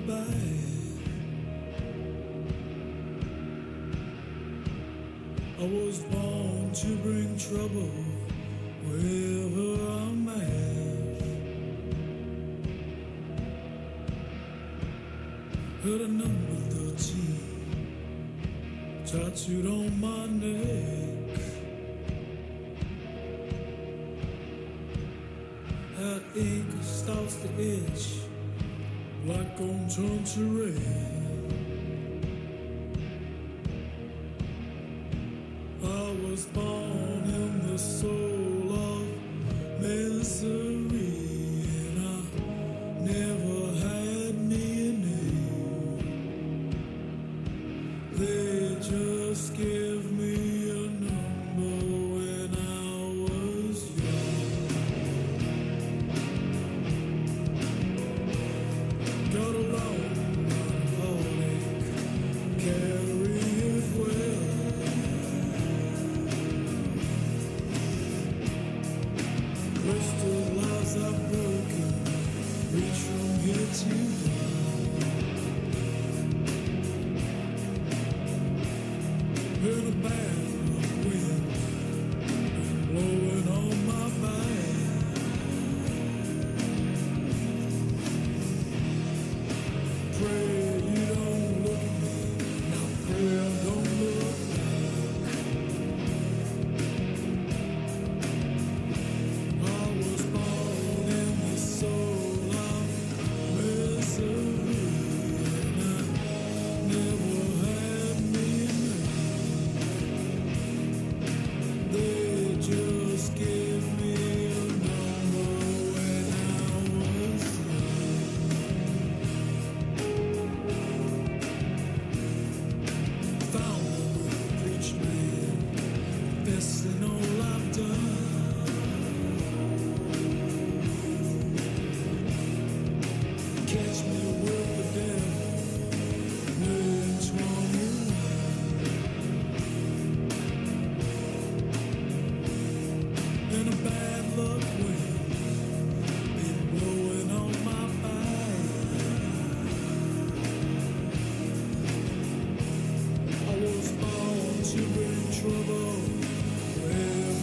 bad. I was born to bring trouble wherever I'm at. Heard a number 13 tattooed on my neck. That ink starts to itch, black gon' turn to red. I was born in the soul of misery, and I never had me a name. They just gave me a number when I was young. Got a long heartache, carry it well. Crystal lives are broken, reach from here to there. Heard a bad wind blowing on my back. Pray you don't look at me, now pray I don't look back. I was born in the soul of misery, and I never had me a name. They just gave me a number when I was young. Found a good preacher man, best in all I've done. Catch me with the devil, learn 21. And a bad luck wind been blowing on my back. I was born to bring trouble wherever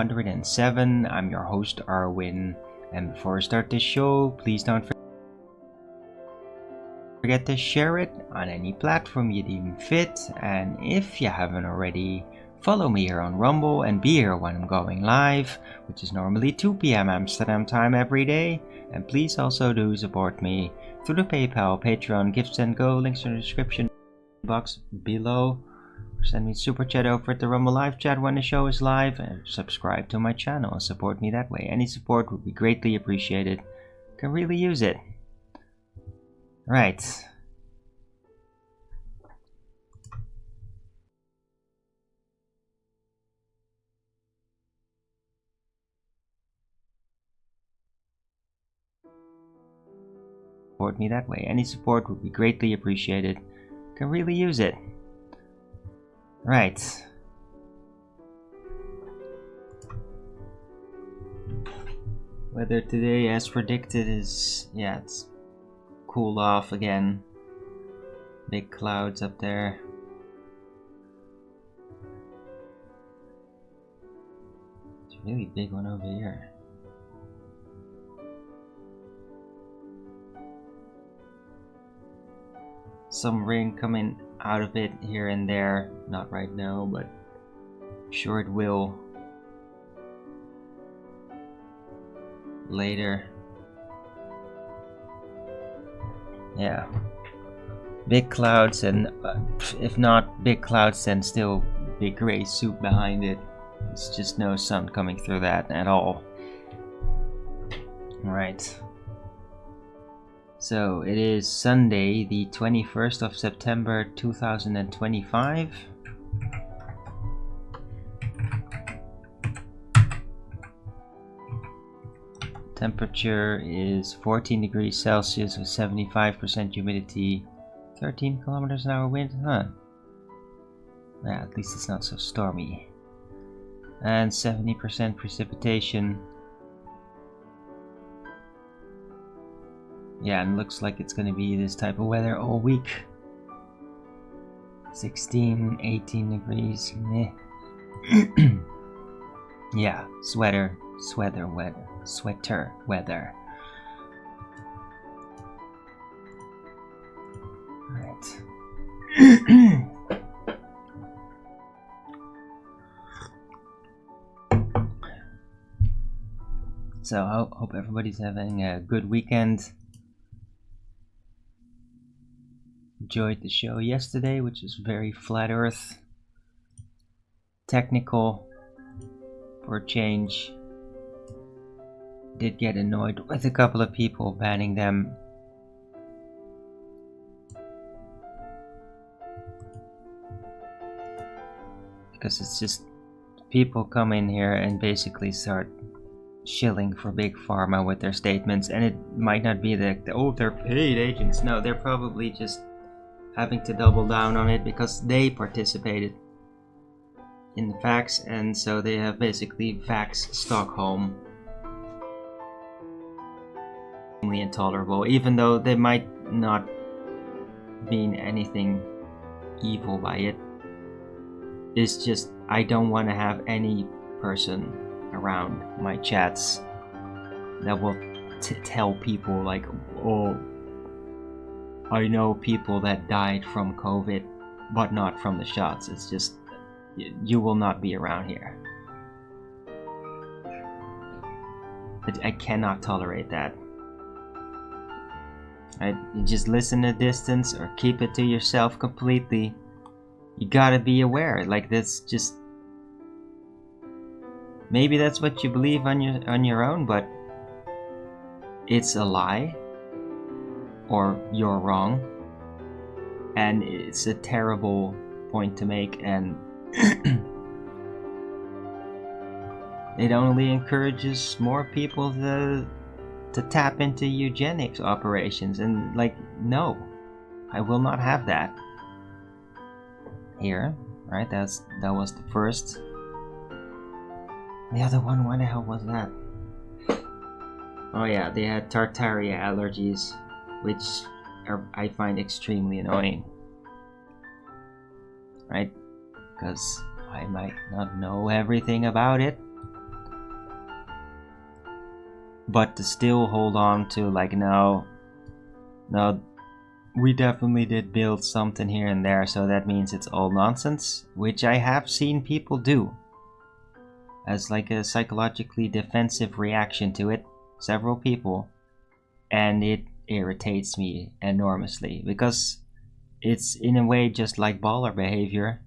207. I'm your host, Arwin, and before I start this show, please don't forget to share it on any platform you deem fit, and if you haven't already, follow me here on Rumble and be here when I'm going live, which is normally 2 p.m. Amsterdam time every day. And please also do support me through the PayPal, Patreon, Gifts and Go, links in the description box below. Send me a super chat over at the Rumble live chat when the show is live, and subscribe to my channel and support me that way. Any support would be greatly appreciated. Can really use it. Right. Support me that way. Any support would be greatly appreciated. Can really use it. Right. Weather today, as predicted, is it's cooled off again. Big clouds up there. It's a really big one over here. Some rain coming out of it here and there, not right now, but I'm sure it will later. Yeah, big clouds, and if not big clouds, then still big gray soup behind it. It's just no sun coming through that at all. Right. So it is Sunday, the 21st of September 2025. Temperature is 14 degrees Celsius with 75% humidity, 13 kilometers an hour wind, Yeah, at least it's not so stormy. And 70% precipitation. Yeah, and looks like it's gonna be this type of weather all week. 16, 18 degrees. Meh. Yeah, sweater weather. Right. So I hope everybody's having a good weekend. Enjoyed the show yesterday, which was very flat earth, technical for a change. Did get annoyed with a couple of people banning them. Because it's just people come in here and basically start shilling for big pharma with their statements, and it might not be that they're paid agents. No, they're probably just having to double down on it because they participated in the vax, and so they have basically vax Stockholm. Intolerable, even though they might not mean anything evil by it. It's just I don't want to have any person around my chats that will tell people like, oh, I know people that died from COVID but not from the shots. It's just, you will not be around here. I cannot tolerate that. You just listen a distance or keep it to yourself completely. You gotta be aware, like that's just, maybe that's what you believe on your own, but it's a lie, or you're wrong, and it's a terrible point to make, and it only encourages more people to tap into eugenics operations, and like, no, I will not have that here. Right, that was the first. The other one, why the hell was that? Oh yeah, they had Tartaria allergies, which I find extremely annoying. Right, because I might not know everything about it, but to still hold on to like, no, we definitely did build something here and there, so that means it's all nonsense, which I have seen people do as like a psychologically defensive reaction to it, several people, and it irritates me enormously because it's in a way just like baller behavior.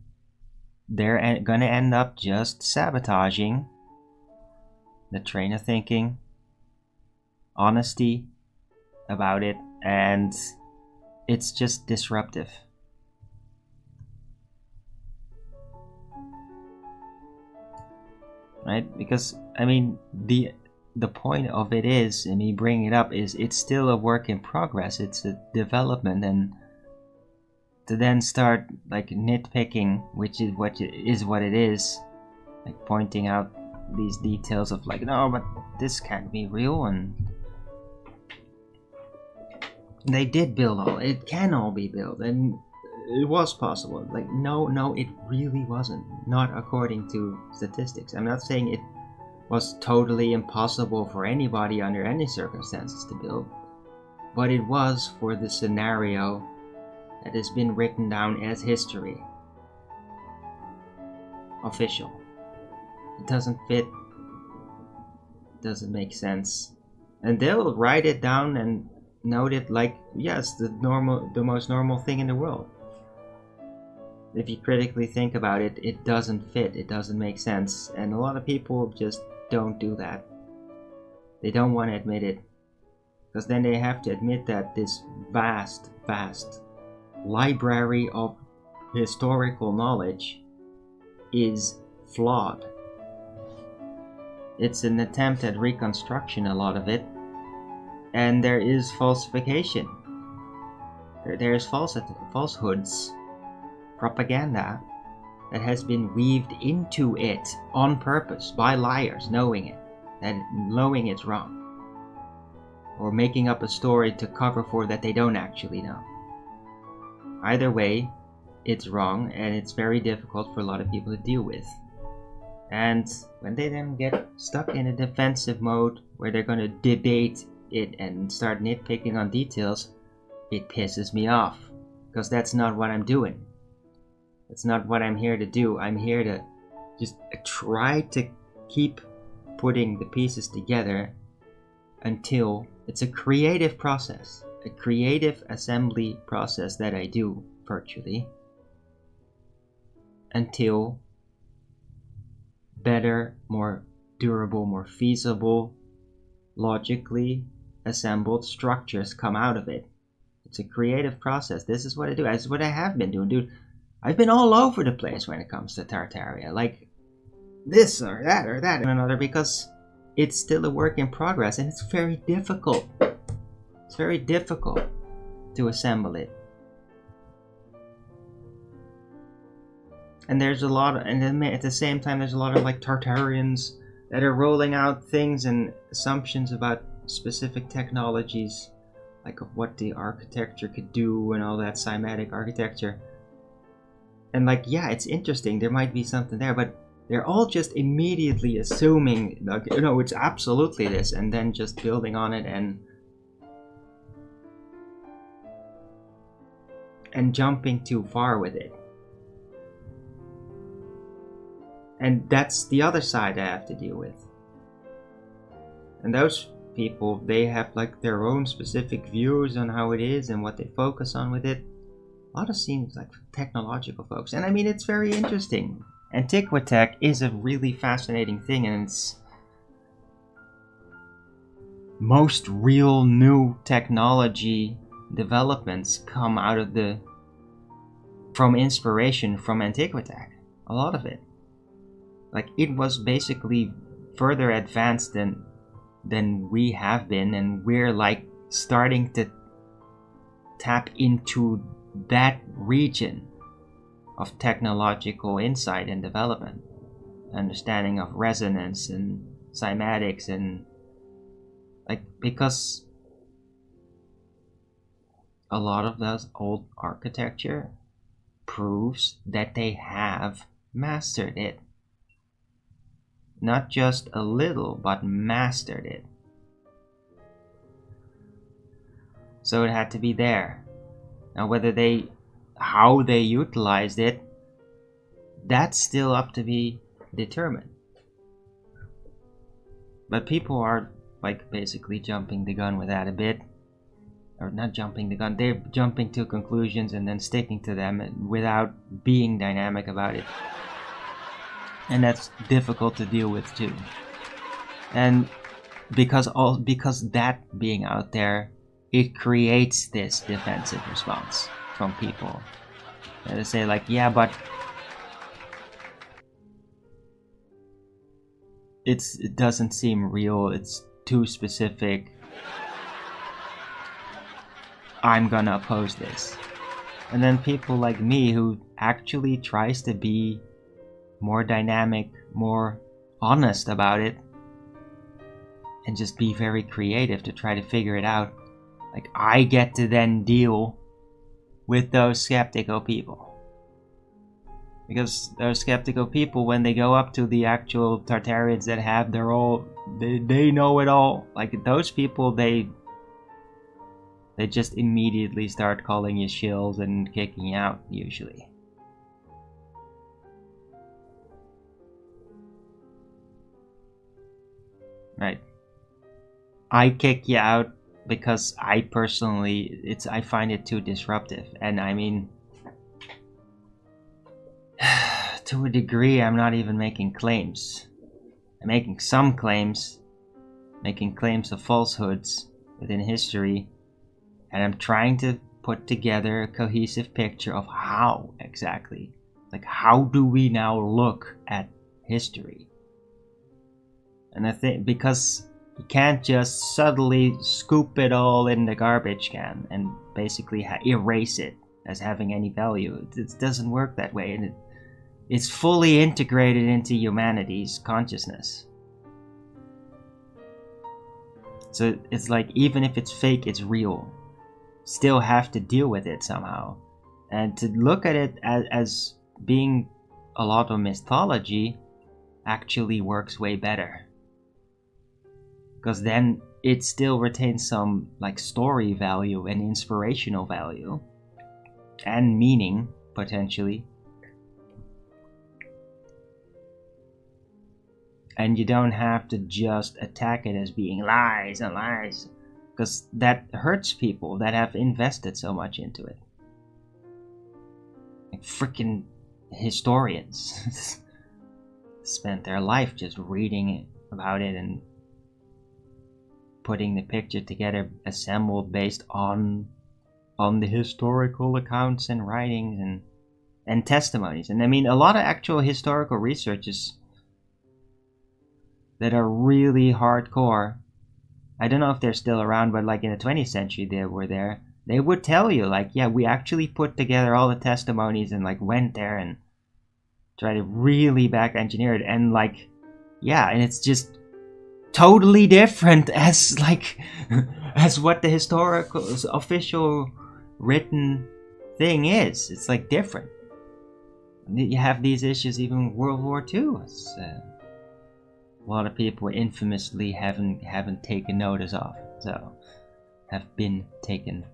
They're gonna end up just sabotaging the train of thinking, honesty about it, and it's just disruptive. Right? Because I mean the point of it is, and me bringing it up, is it's still a work in progress. It's a development, and to then start like nitpicking, which is what it is, like pointing out these details of like, no, but this can't be real, and they did build all, it can all be built, and it was possible. Like, no, it really wasn't. Not according to statistics. I'm not saying it was totally impossible for anybody under any circumstances to build, but it was for the scenario that has been written down as history. Official. It doesn't fit. Doesn't make sense. And they'll write it down and note it like, yes, the most normal thing in the world. If you critically think about it, it doesn't fit, it doesn't make sense, and a lot of people just don't do that. They don't want to admit it, because then they have to admit that this vast library of historical knowledge is flawed. It's an attempt at reconstruction, a lot of it, and there is falsification. There's falsehoods, propaganda that has been weaved into it on purpose by liars, knowing it's wrong, or making up a story to cover for that they don't actually know. Either way, it's wrong, and it's very difficult for a lot of people to deal with. And when they then get stuck in a defensive mode where they're going to debate it and start nitpicking on details, it pisses me off, because that's not what I'm doing. It's not what I'm here to do. I'm here to just try to keep putting the pieces together until it's a creative process, a creative assembly process that I do virtually, until better, more durable, more feasible, logically assembled structures come out of it. It's a creative process. This is what I do. This is what I have been doing, dude. I've been all over the place when it comes to Tartaria, like this or that and another, because it's still a work in progress, and it's very difficult. It's very difficult to assemble it. And there's a lot of, and then at the same time there's a lot of like Tartarians that are rolling out things and assumptions about specific technologies, like of what the architecture could do and all that cymatic architecture. And like, yeah, it's interesting, there might be something there, but they're all just immediately assuming, like, you know, it's absolutely this, and then just building on it and jumping too far with it. And that's the other side I have to deal with. And those people, they have like their own specific views on how it is and what they focus on with it. A lot of seems like technological folks, and I mean, it's very interesting. Antiquitech is a really fascinating thing, and it's most real new technology developments come out of from inspiration from Antiquitech. A lot of it, like, it was basically further advanced than we have been, and we're like starting to tap into that region of technological insight and development, understanding of resonance and cymatics, and like, because a lot of those old architecture proves that they have mastered it. Not just a little, but mastered it. So it had to be there. Now how they utilized it, that's still up to be determined. But people are like basically jumping the gun with that a bit. Or not jumping the gun, they're jumping to conclusions and then sticking to them without being dynamic about it. And that's difficult to deal with too. And because that being out there, it creates this defensive response from people. And they say like, yeah, but it doesn't seem real, it's too specific. I'm gonna oppose this. And then people like me who actually tries to be more dynamic, more honest about it, and just be very creative to try to figure it out. Like, I get to then deal with those skeptical people. Because those skeptical people, when they go up to the actual Tartarians that have they know it all. Like, those people, they just immediately start calling you shills and kicking you out, usually. Right. I kick you out because I personally, I find it too disruptive. And I mean, to a degree, I'm not even making claims. I'm making some claims, making claims of falsehoods within history. And I'm trying to put together a cohesive picture of how exactly. Like, how do we now look at history? And I think because you can't just subtly scoop it all in the garbage can and basically erase it as having any value. It doesn't work that way. And it's fully integrated into humanity's consciousness. So it's like, even if it's fake, it's real. Still have to deal with it somehow. And to look at it as being a lot of mythology actually works way better. Because then it still retains some like story value and inspirational value. And meaning, potentially. And you don't have to just attack it as being lies and lies. Because that hurts people that have invested so much into it. Like freaking historians spent their life just reading about it and putting the picture together, assembled based on the historical accounts and writings and testimonies. And I mean, a lot of actual historical researches that are really hardcore. I don't know if they're still around, but like in the 20th century they were there. They would tell you like, yeah, we actually put together all the testimonies and like went there and tried to really back engineer it. And like, yeah, and it's just totally different as like, as what the historical official written thing is. It's like different. You have these issues even in World War II. A lot of people infamously haven't taken notice of, so have been taking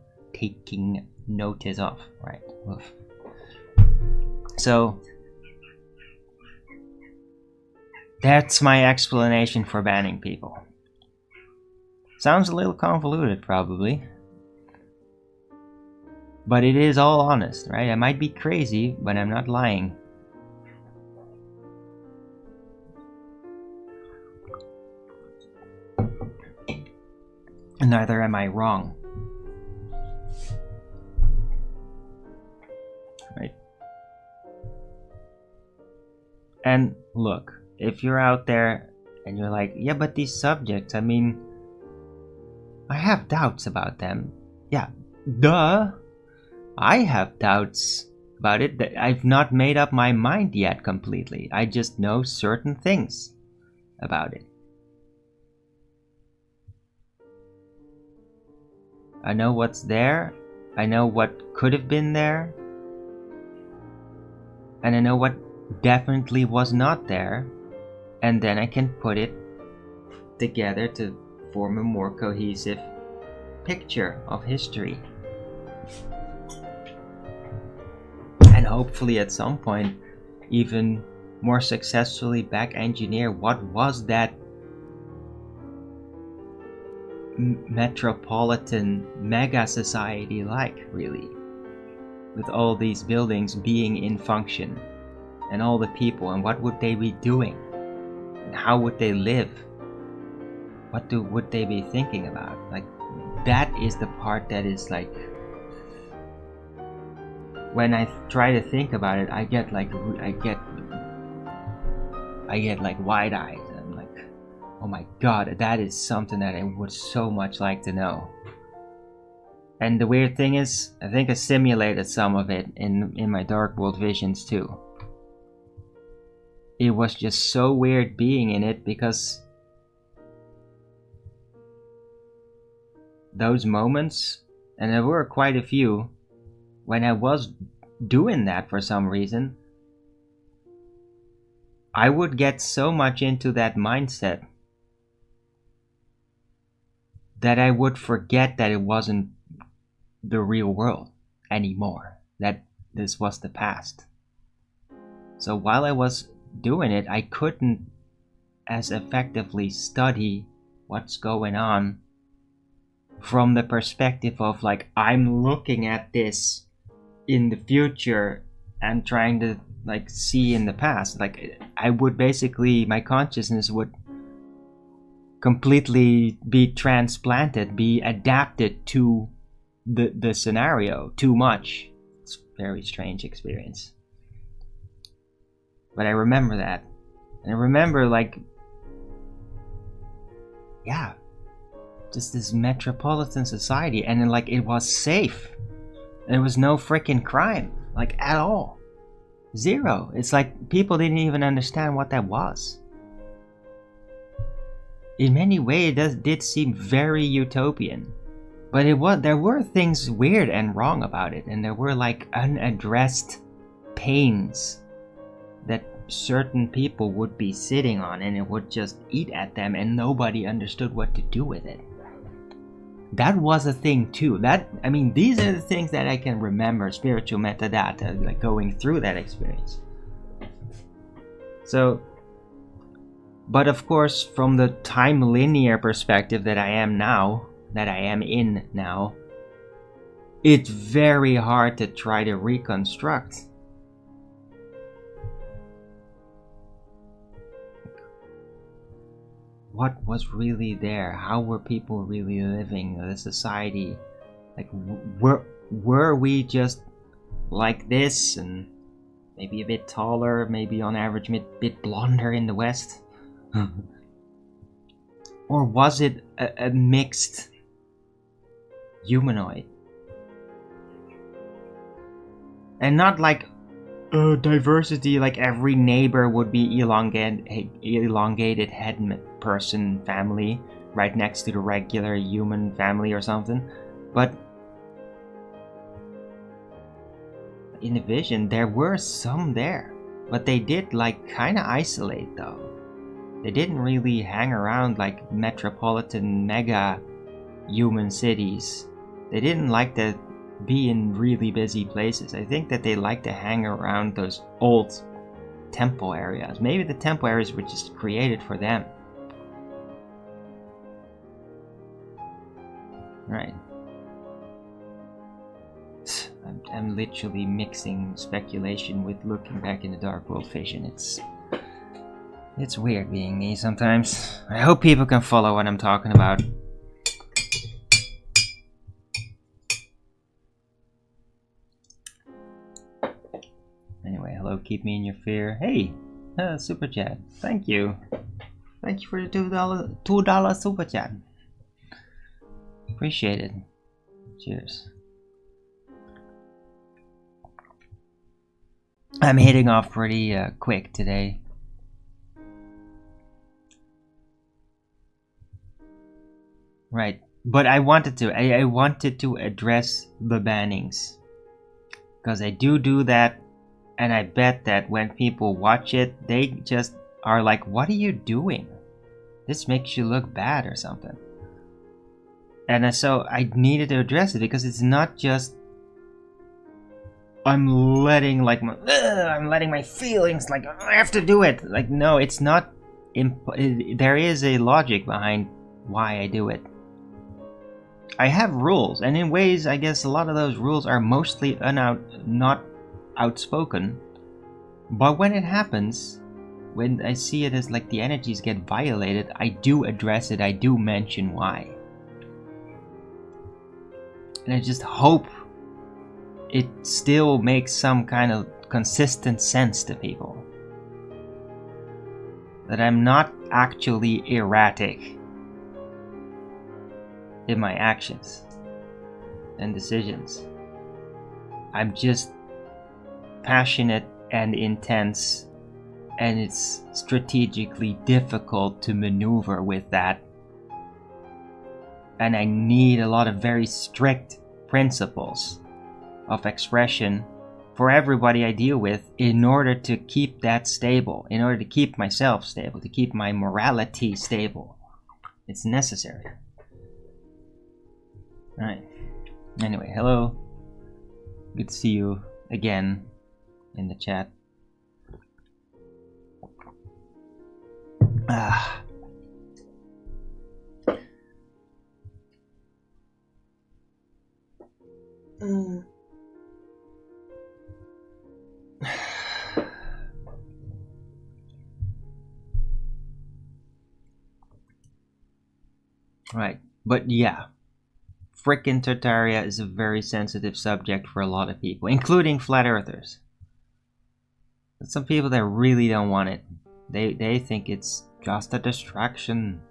notice of, right? Oof. So that's my explanation for banning people. Sounds a little convoluted, probably, but it is all honest, right? I might be crazy, but I'm not lying. Neither am I wrong. Right? And look, if you're out there and you're like, yeah, but these subjects, I mean, I have doubts about them. Yeah, duh. I have doubts about it. That I've not made up my mind yet completely. I just know certain things about it. I know what's there, I know what could have been there, and I know what definitely was not there, and then I can put it together to form a more cohesive picture of history. And hopefully at some point even more successfully back engineer what was that metropolitan mega society like, really, with all these buildings being in function and all the people, and what would they be doing and how would they live, would they be thinking about. Like, that is the part that is like, when I try to think about it, I get like wide-eyed. I'm like, oh my god, that is something that I would so much like to know. And the weird thing is, I think I simulated some of it in my Dark World visions too. It was just so weird being in it, because those moments, and there were quite a few, when I was doing that for some reason, I would get so much into that mindset that I would forget that it wasn't the real world anymore, that this was the past. So while I was doing it, I couldn't as effectively study what's going on from the perspective of like, I'm looking at this in the future and trying to like see in the past. Like, I would basically, my consciousness would completely be transplanted, be adapted to the scenario too much. It's a very strange experience. But I remember that. And I remember like, yeah, just this metropolitan society, and then, like, it was safe. There was no freaking crime, like, at all. Zero. It's like people didn't even understand what that was. In many ways, it did seem very utopian. But there were things weird and wrong about it, and there were like unaddressed pains that certain people would be sitting on, and it would just eat at them, and nobody understood what to do with it. That was a thing too. These are the things that I can remember, spiritual metadata, like going through that experience. So, but of course, from the time linear perspective that I am in now, it's very hard to try to reconstruct. What was really there? How were people really living? The society, like, were we just like this, and maybe a bit taller, maybe on average a bit blonder in the West? Or was it a mixed humanoid? And not like diversity, like every neighbor would be elongated head person family right next to the regular human family or something. But in the vision there were some there, but they did like kind of isolate though. They didn't really hang around like metropolitan mega human cities. They didn't like to be in really busy places. I think that they like to hang around those old temple areas. Maybe the temple areas were just created for them. Right. I'm literally mixing speculation with looking back in the Dark World vision. It's weird being me sometimes. I hope people can follow what I'm talking about. Anyway, hello, keep me in your fear. Hey, super chat. Thank you. Thank you for the $2 super chat. Appreciate it. Cheers. I'm hitting off pretty quick today. Right, but I wanted to address the bannings, because I do that, and I bet that when people watch it, they just are like, what are you doing? This makes you look bad or something. And so I needed to address it, because it's not just I'm letting my feelings, like I have to do it. Like, no, it's not. There is a logic behind why I do it. I have rules, and in ways, I guess a lot of those rules are mostly not outspoken. But when it happens, when I see it as like the energies get violated, I do address it. I do mention why. And I just hope it still makes some kind of consistent sense to people. That I'm not actually erratic in my actions and decisions. I'm just passionate and intense, and it's strategically difficult to maneuver with that. And I need a lot of very strict principles of expression for everybody I deal with in order to keep that stable, in order to keep myself stable, to keep my morality stable. It's necessary. Alright. Anyway, hello. Good to see you again in the chat. Right, but yeah, frickin' Tartaria is a very sensitive subject for a lot of people, including flat earthers. But some people that really don't want it, they think it's just a distraction.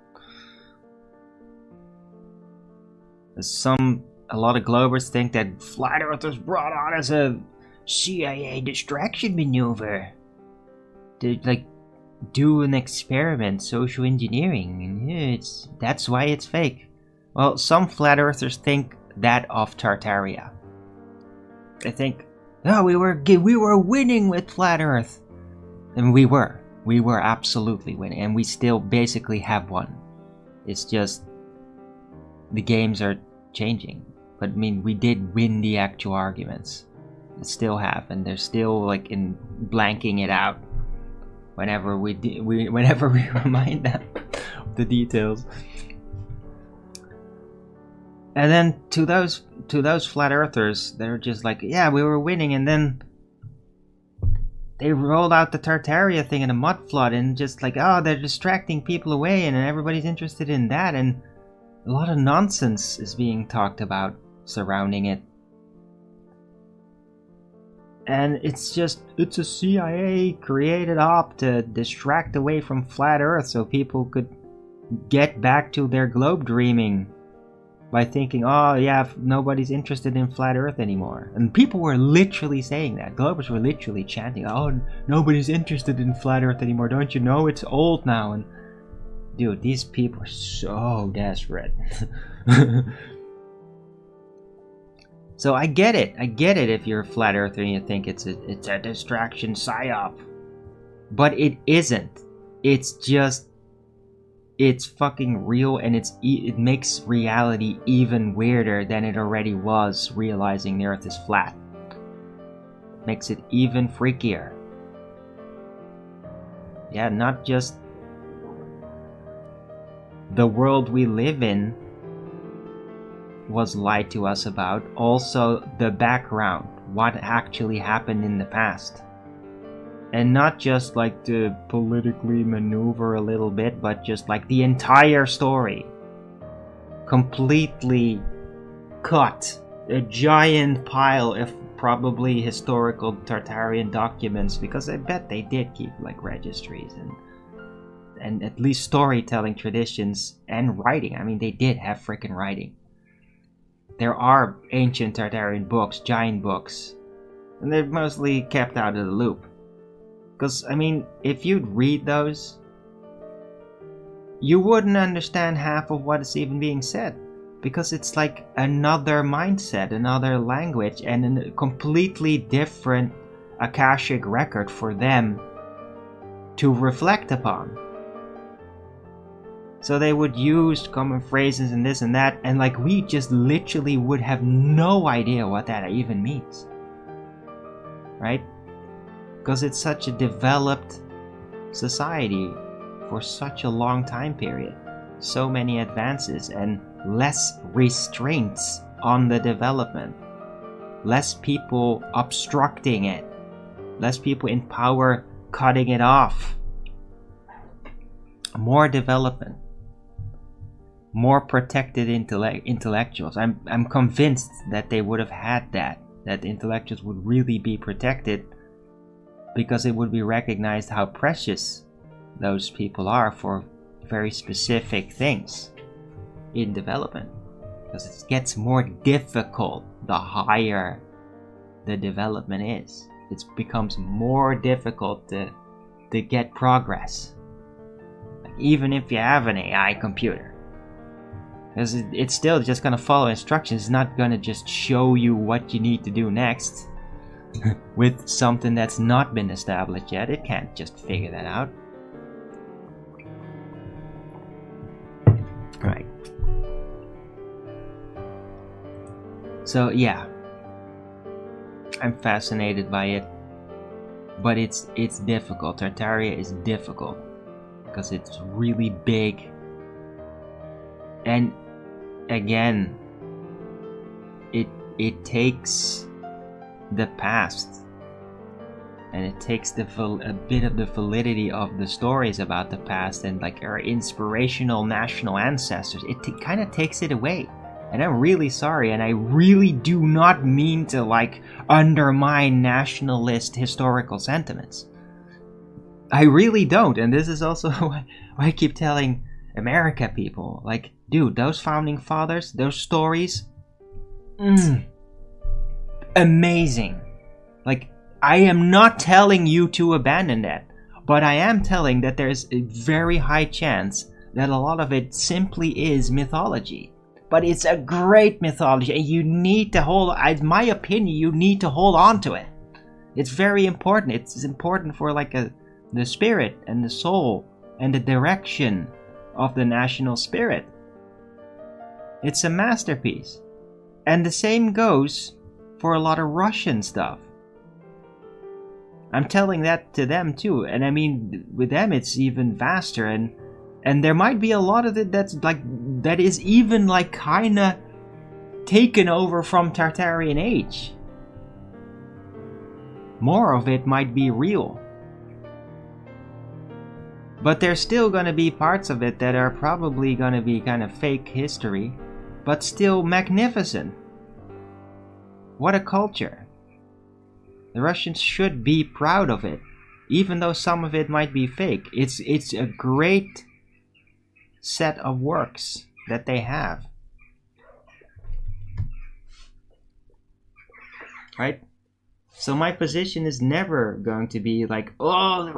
A lot of Globers think that flat earthers brought on as a CIA distraction maneuver to like do an experiment, social engineering, and that's why it's fake. Well, some flat earthers think that of Tartaria. They think, oh, we were winning with flat earth, and we were absolutely winning, and we still basically have won. It's just the games are changing. But I mean, we did win the actual arguments. We still have, and they're still like in blanking it out whenever we remind them of the details. And then to those flat earthers, they're just like, yeah, we were winning, and then they rolled out the Tartaria thing in a mud flood, and just like, oh, they're distracting people away, and everybody's interested in that, and a lot of nonsense is being talked about surrounding it. And it's a CIA created op to distract away from flat earth so people could get back to their globe dreaming by thinking, oh yeah, nobody's interested in flat earth anymore. And people were literally saying that. Globers were literally chanting, oh, nobody's interested in flat earth anymore, don't you know, it's old now. And dude, these people are so desperate. So I get it if you're a flat earther and you think it's a distraction psyop. But it isn't. It's just, it's fucking real, and it makes reality even weirder than it already was, realizing the earth is flat. Makes it even freakier. Yeah, not just the world we live in was lied to us about, also the background, what actually happened in the past. And not just like to politically maneuver a little bit, but just like the entire story. Completely cut. A giant pile of probably historical Tartarian documents, because I bet they did keep like registries and at least storytelling traditions and writing. I mean, they did have frickin' writing. There are ancient Tartarian books, giant books, and they're mostly kept out of the loop. Because, I mean, if you'd read those, you wouldn't understand half of what is even being said. Because it's like another mindset, another language, and a completely different Akashic record for them to reflect upon. So they would use common phrases and this and that, and like we just literally would have no idea what that even means. Right? Because it's such a developed society for such a long time period. So many advances and less restraints on the development. Less people obstructing it. Less people in power cutting it off. More development. More protected intellectuals. I'm convinced that they would have had that intellectuals would really be protected, because it would be recognized how precious those people are for very specific things in development. Because it gets more difficult the higher the development is. It becomes more difficult to get progress. Like, even if you have an AI computer. Because it's still just going to follow instructions. It's not going to just show you what you need to do next with something that's not been established yet. It can't just figure that out. Right. So yeah, I'm fascinated by it, but it's difficult. Tartaria is difficult because it's really big, and again, it takes the past, and it takes a bit of the validity of the stories about the past and like our inspirational national ancestors. It kind of takes it away, and I'm really sorry, and I really do not mean to like undermine nationalist historical sentiments. I really don't, and this is also why I keep telling America people, like, dude, those founding fathers, those stories, amazing. Like, I am not telling you to abandon that, but I am telling that there's a very high chance that a lot of it simply is mythology. But it's a great mythology, and you need to in my opinion, you need to hold on to it. It's very important. It's important for like the spirit and the soul and the direction of the national spirit. It's a masterpiece. And the same goes for a lot of Russian stuff. I'm telling that to them too, and I mean, with them it's even vaster, and there might be a lot of it that is even like kinda taken over from Tartarian age. More of it might be real. But there's still gonna be parts of it that are probably gonna be kind of fake history, but still magnificent. What a culture. The Russians should be proud of it, even though some of it might be fake. It's a great set of works that they have. Right? So my position is never going to be like, oh,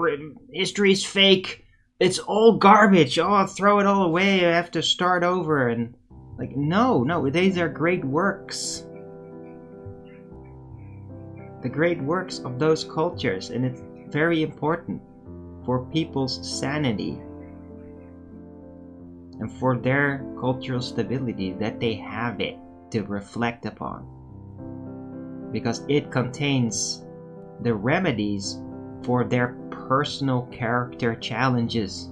history's fake. It's all garbage. Oh, throw it all away. I have to start over. And like, no, these are great works. The great works of those cultures, and it's very important for people's sanity and for their cultural stability that they have it to reflect upon, because it contains the remedies for their personal character challenges.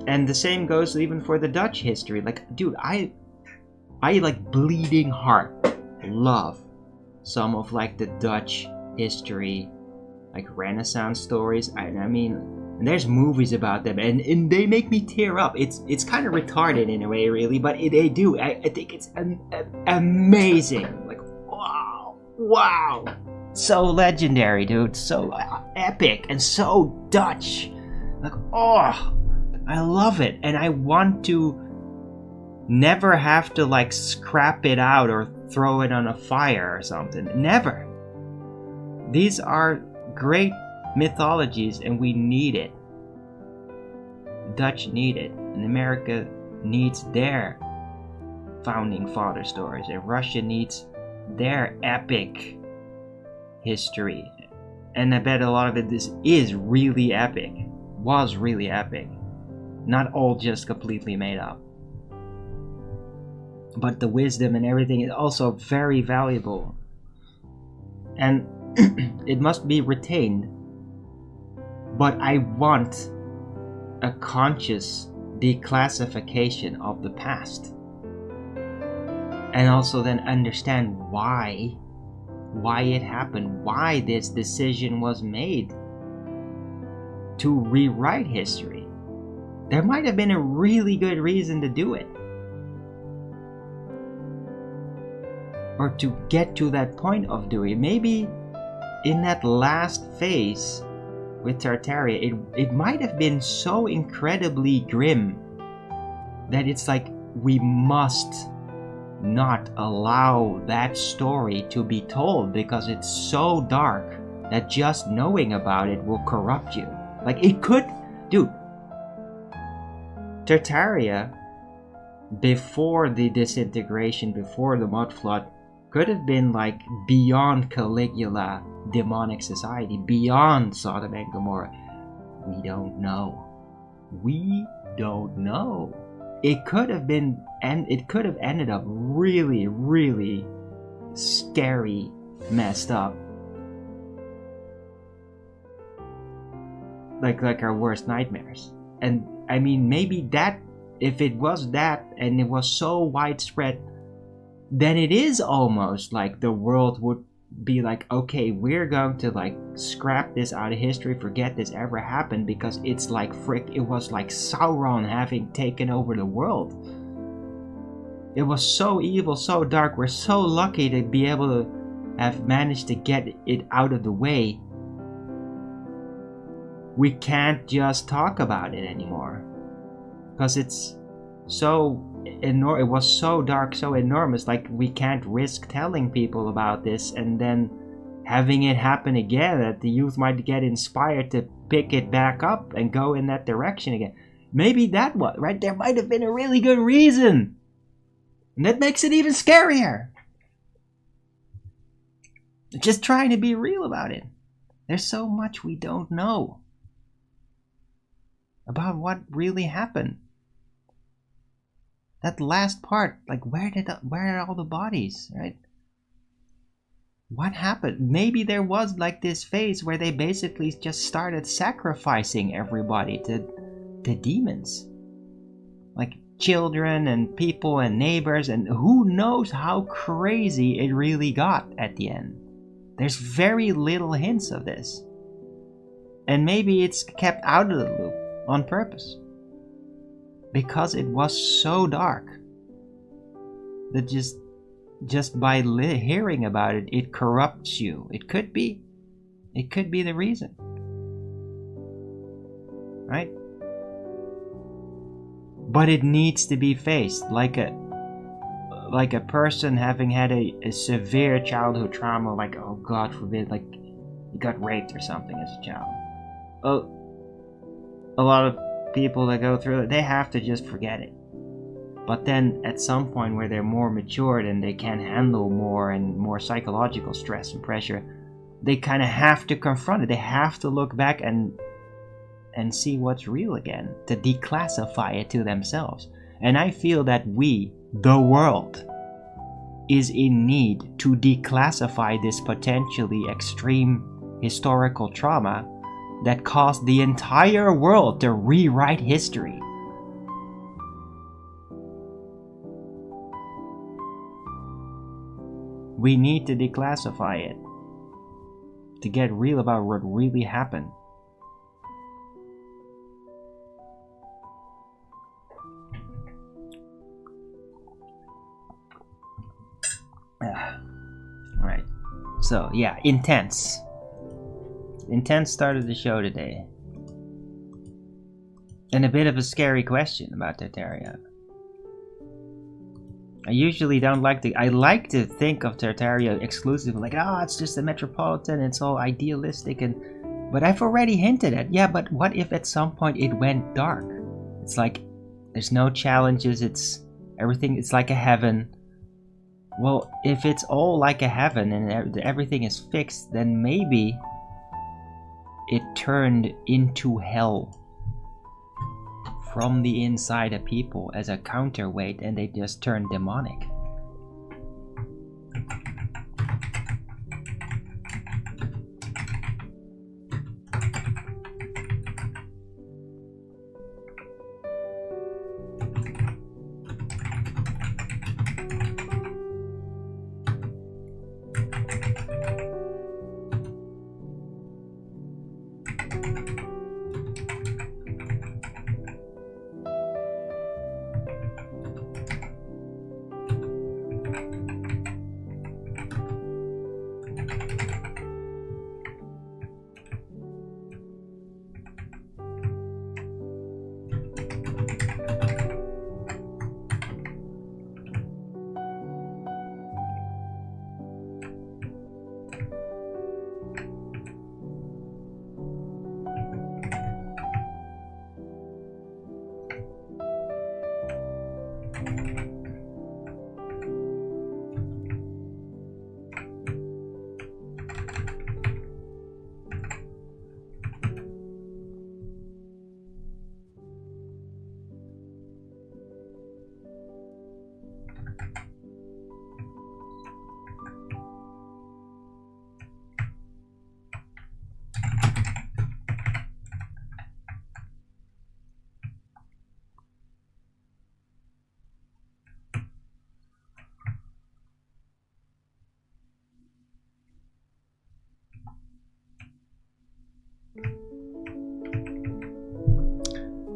And the same goes even for the Dutch history. Like, dude, I like bleeding heart love some of like the Dutch history, like Renaissance stories. I mean, and there's movies about them, and they make me tear up. It's kind of retarded in a way, really, but they do. I think it's amazing. Like, wow, so legendary, dude. So epic and so Dutch. Like, oh, I love it, and I want to never have to like scrap it out or throw it on a fire or something. Never. These are great mythologies, and we need it. Dutch need it, and America needs their founding father stories, and Russia needs their epic history And I bet a lot of it is really epic. Was really epic. Not all just completely made up. But the wisdom and everything is also very valuable. And it must be retained. But I want a conscious declassification of the past. And also then understand why it happened, why this decision was made to rewrite history. There might have been a really good reason to do it. Or to get to that point of doing it. Maybe in that last phase with Tartaria, it might have been so incredibly grim that it's like we must not allow that story to be told because it's so dark that just knowing about it will corrupt you. Like it could, dude. Tartaria, before the disintegration, before the mud flood, could have been like beyond Caligula, demonic society, beyond Sodom and Gomorrah. We don't know. We don't know. It could have been, and it could have ended up really, really scary, messed up. Like our worst nightmares. And I mean, maybe that, if it was that, and it was so widespread, then it is almost like the world would be like, okay, we're going to like scrap this out of history, forget this ever happened, because it's like it was like Sauron having taken over the world. It was so evil, so dark. We're so lucky to be able to have managed to get it out of the way. We can't just talk about it anymore because it's so it was so dark, so enormous. Like we can't risk telling people about this and then having it happen again, that the youth might get inspired to pick it back up and go in that direction again. Maybe that was right. There might have been a really good reason, and that makes it even scarier. Just trying to be real about it. There's so much we don't know about what really happened. That last part, like where are all the bodies, right? What happened? Maybe there was like this phase where they basically just started sacrificing everybody to demons. Like children and people and neighbors, and who knows how crazy it really got at the end. There's very little hints of this. And maybe it's kept out of the loop on purpose. Because it was so dark that just by hearing about it, it corrupts you. It could be the reason, right? But it needs to be faced, like a person having had a severe childhood trauma, like, oh God forbid, like you got raped or something as a child. A lot of people that go through it, they have to just forget it. But then at some point where they're more matured and they can handle more and more psychological stress and pressure, they kind of have to confront it. They have to look back and see what's real again, to declassify it to themselves. And I feel that we, the world, is in need to declassify this potentially extreme historical trauma that caused the entire world to rewrite history. We need to declassify it to get real about what really happened. Right. So yeah, intense. Intense started the show today. And a bit of a scary question about Tartaria. I usually don't like to... I like to think of Tartaria exclusively, like, oh, it's just a metropolitan, it's all idealistic, but I've already hinted at, yeah, but what if at some point it went dark? It's like, there's no challenges, it's like a heaven. Well, if it's all like a heaven and everything is fixed, then maybe it turned into hell from the inside of people as a counterweight, and they just turned demonic.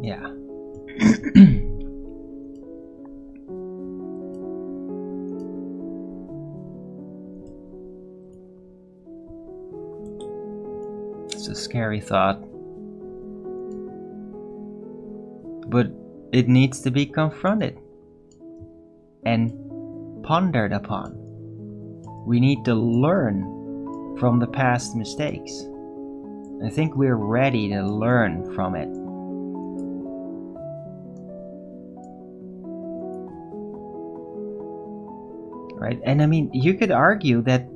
Yeah. It's a scary thought. But it needs to be confronted and pondered upon. We need to learn from the past mistakes. I think we're ready to learn from it. Right? And I mean, you could argue that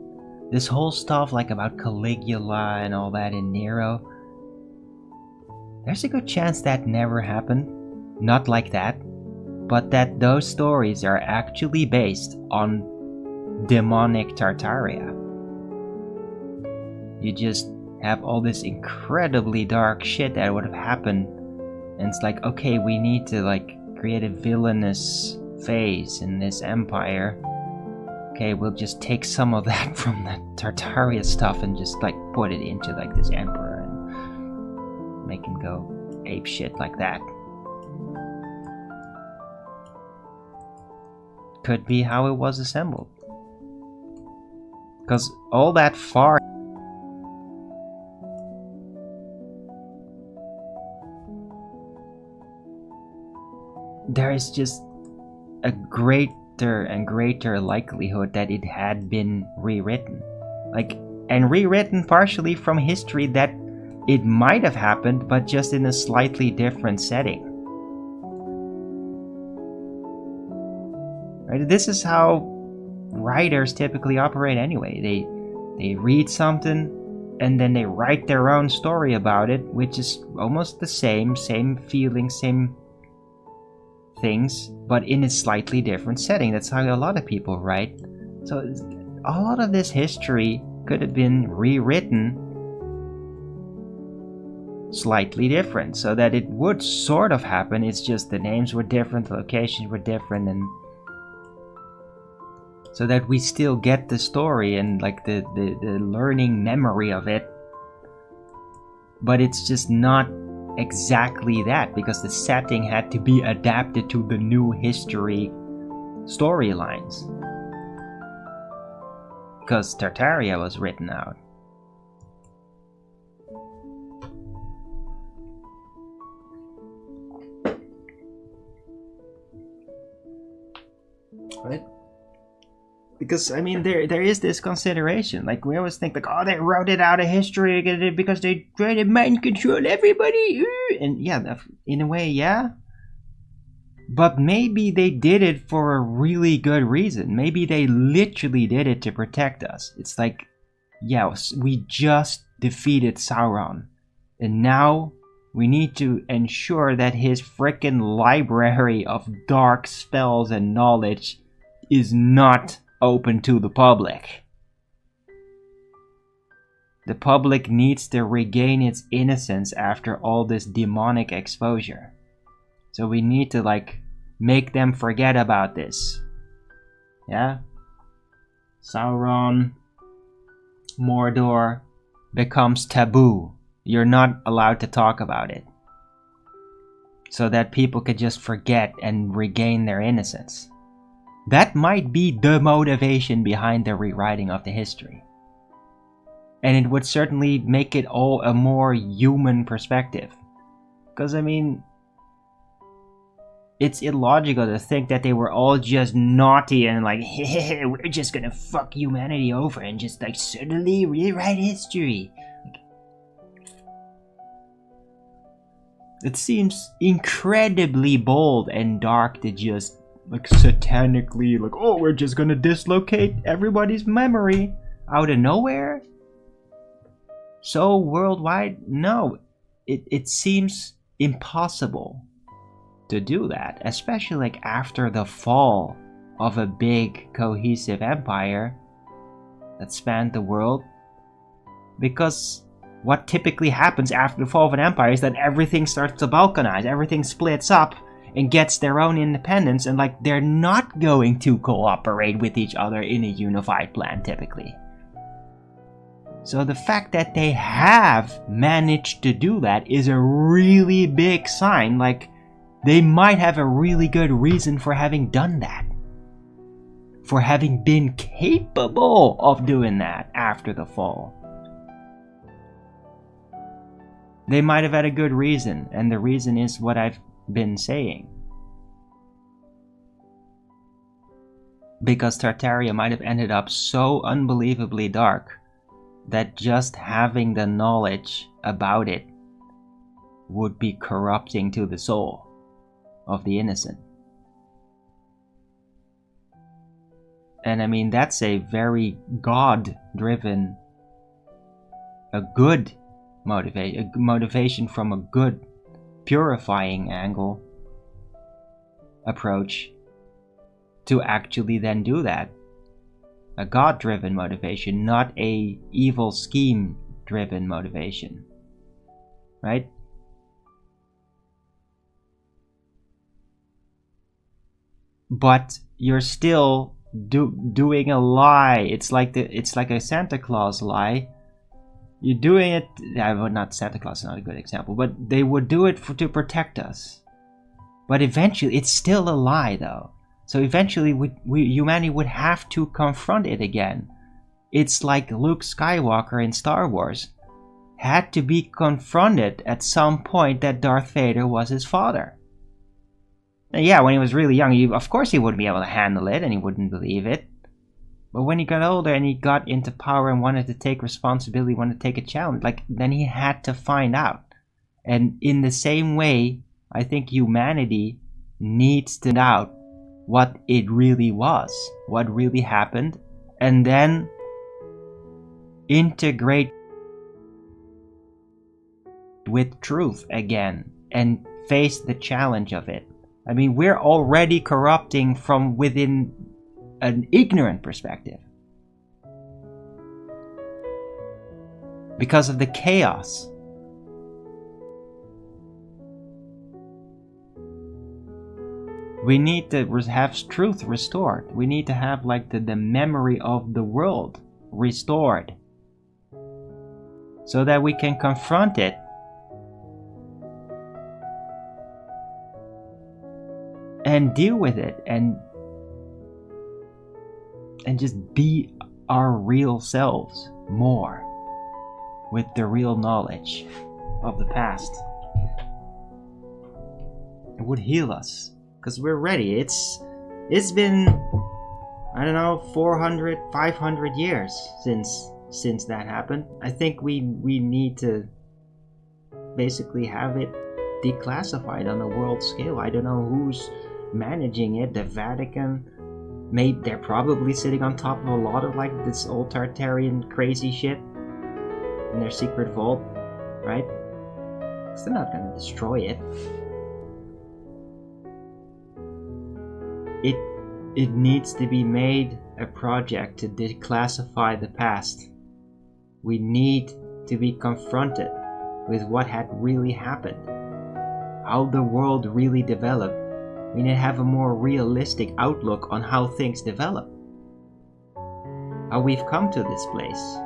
this whole stuff like about Caligula and all that in Nero, there's a good chance that never happened. Not like that. But that those stories are actually based on demonic Tartaria. You just have all this incredibly dark shit that would have happened, and it's like, okay, we need to like create a villainous phase in this empire. Okay, we'll just take some of that from the Tartaria stuff and just like put it into like this emperor and make him go ape shit like that. Could be how it was assembled. Because all that far there is just a greater and greater likelihood that it had been rewritten. And rewritten partially from history that it might have happened, but just in a slightly different setting. Right? This is how writers typically operate anyway. They read something and then they write their own story about it, which is almost the same feeling, same things, but in a slightly different setting. That's how a lot of people write. So a lot of this history could have been rewritten slightly different so that it would sort of happen. It's just the names were different, the locations were different, and so that we still get the story and like the learning memory of it, but it's just not exactly that because the setting had to be adapted to the new history storylines because Tartaria was written out. Right? Because, I mean, there is this consideration. Like, we always think, like, oh, they wrote it out of history because they tried to mind control everybody. And yeah, in a way, yeah. But maybe they did it for a really good reason. Maybe they literally did it to protect us. It's like, yeah, we just defeated Sauron. And now we need to ensure that his frickin' library of dark spells and knowledge is not open to the public. The public needs to regain its innocence after all this demonic exposure. So we need to make them forget about this. Yeah? Sauron, Mordor becomes taboo. You're not allowed to talk about it. So that people could just forget and regain their innocence. That might be the motivation behind the rewriting of the history. And it would certainly make it all a more human perspective. Because, I mean, it's illogical to think that they were all just naughty and hey, we're just gonna fuck humanity over and just suddenly rewrite history. It seems incredibly bold and dark to just satanically oh, we're just gonna dislocate everybody's memory out of nowhere. So worldwide, no, it seems impossible to do that, especially after the fall of a big cohesive empire that spanned the world. Because what typically happens after the fall of an empire is that everything starts to balkanize, everything splits up and gets their own independence, and they're not going to cooperate with each other in a unified plan typically. So the fact that they have managed to do that is a really big sign. They might have a really good reason for having done that. For having been capable of doing that after the fall. They might have had a good reason, and the reason is what I've been saying. Because Tartaria might have ended up so unbelievably dark that just having the knowledge about it would be corrupting to the soul of the innocent. And I mean, that's a very God-driven, a good motivation from a good purifying angle approach to actually then do that. A God-driven motivation, not a evil scheme-driven motivation. Right? But you're still doing a lie. It's like a Santa Claus lie. You're doing it. Not Santa Claus is not a good example, but they would do it to protect us. But eventually, it's still a lie, though. So eventually, humanity would have to confront it again. It's like Luke Skywalker in Star Wars had to be confronted at some point that Darth Vader was his father. Now, yeah, when he was really young, of course he wouldn't be able to handle it and he wouldn't believe it. But when he got older and he got into power and wanted to take responsibility, wanted to take a challenge, then he had to find out. And in the same way, I think humanity needs to find out what it really was, what really happened, and then integrate with truth again and face the challenge of it. I mean, we're already corrupting from within an ignorant perspective because of the chaos. We need to have truth restored. We need to have the memory of the world restored so that we can confront it and deal with it and just be our real selves more with the real knowledge of the past. It would heal us because we're ready. It's been, I don't know, 400, 500 years since that happened. I think we need to basically have it declassified on a world scale. I don't know who's managing it. The Vatican, maybe they're probably sitting on top of a lot of this old Tartarian crazy shit in their secret vault, right? 'cause they're not gonna destroy it. It needs to be made a project to declassify the past. We need to be confronted with what had really happened, how the world really developed. We need to have a more realistic outlook on how things develop, how we've come to this place.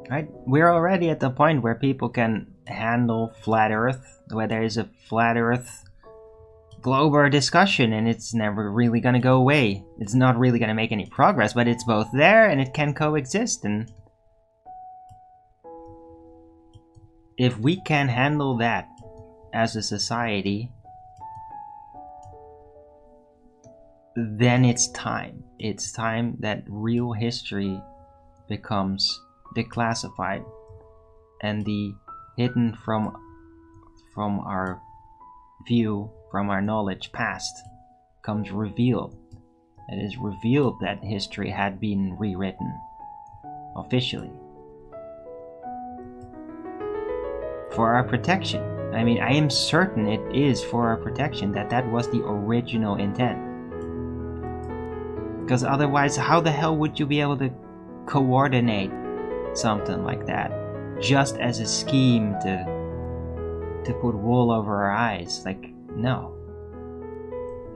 Right? We're already at the point where people can handle flat Earth, where there is a flat Earth global discussion, and it's never really gonna go away. It's not really gonna make any progress, but it's both there and it can coexist. And if we can handle that as a society, then it's time. It's time that real history becomes declassified, and the hidden from our view, from our knowledge past, comes revealed. It is revealed that history had been rewritten officially for our protection. I mean, I am certain it is for our protection, that was the original intent. Because otherwise, how the hell would you be able to coordinate something like that just as a scheme to put wool over our eyes? Like, no.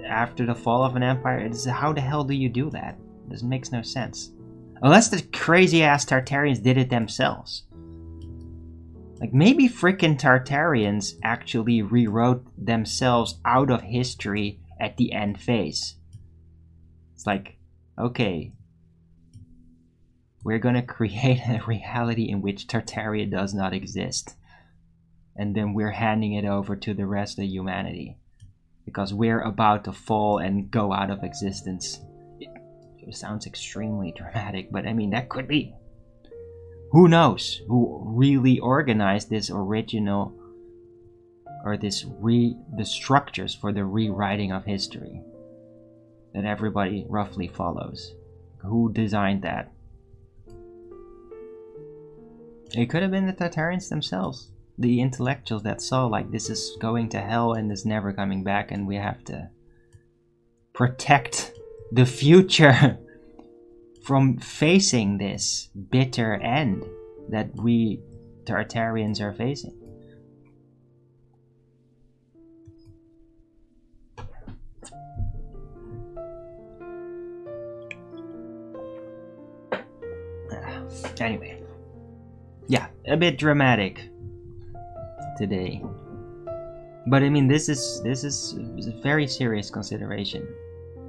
After the fall of an empire, how the hell do you do that? This makes no sense. Unless the crazy ass Tartarians did it themselves. Like, maybe frickin' Tartarians actually rewrote themselves out of history at the end phase. It's like, okay, we're gonna create a reality in which Tartaria does not exist. And then we're handing it over to the rest of humanity. Because we're about to fall and go out of existence. It sounds extremely dramatic, but I mean, that could be. Who knows who really organized this original, or the structures for the rewriting of history that everybody roughly follows. Who designed that? It could have been the Tartarians themselves, the intellectuals that saw, like, this is going to hell and is never coming back, and we have to protect the future from facing this bitter end that we Tartarians are facing. Anyway, yeah, a bit dramatic today, but I mean, this is a very serious consideration,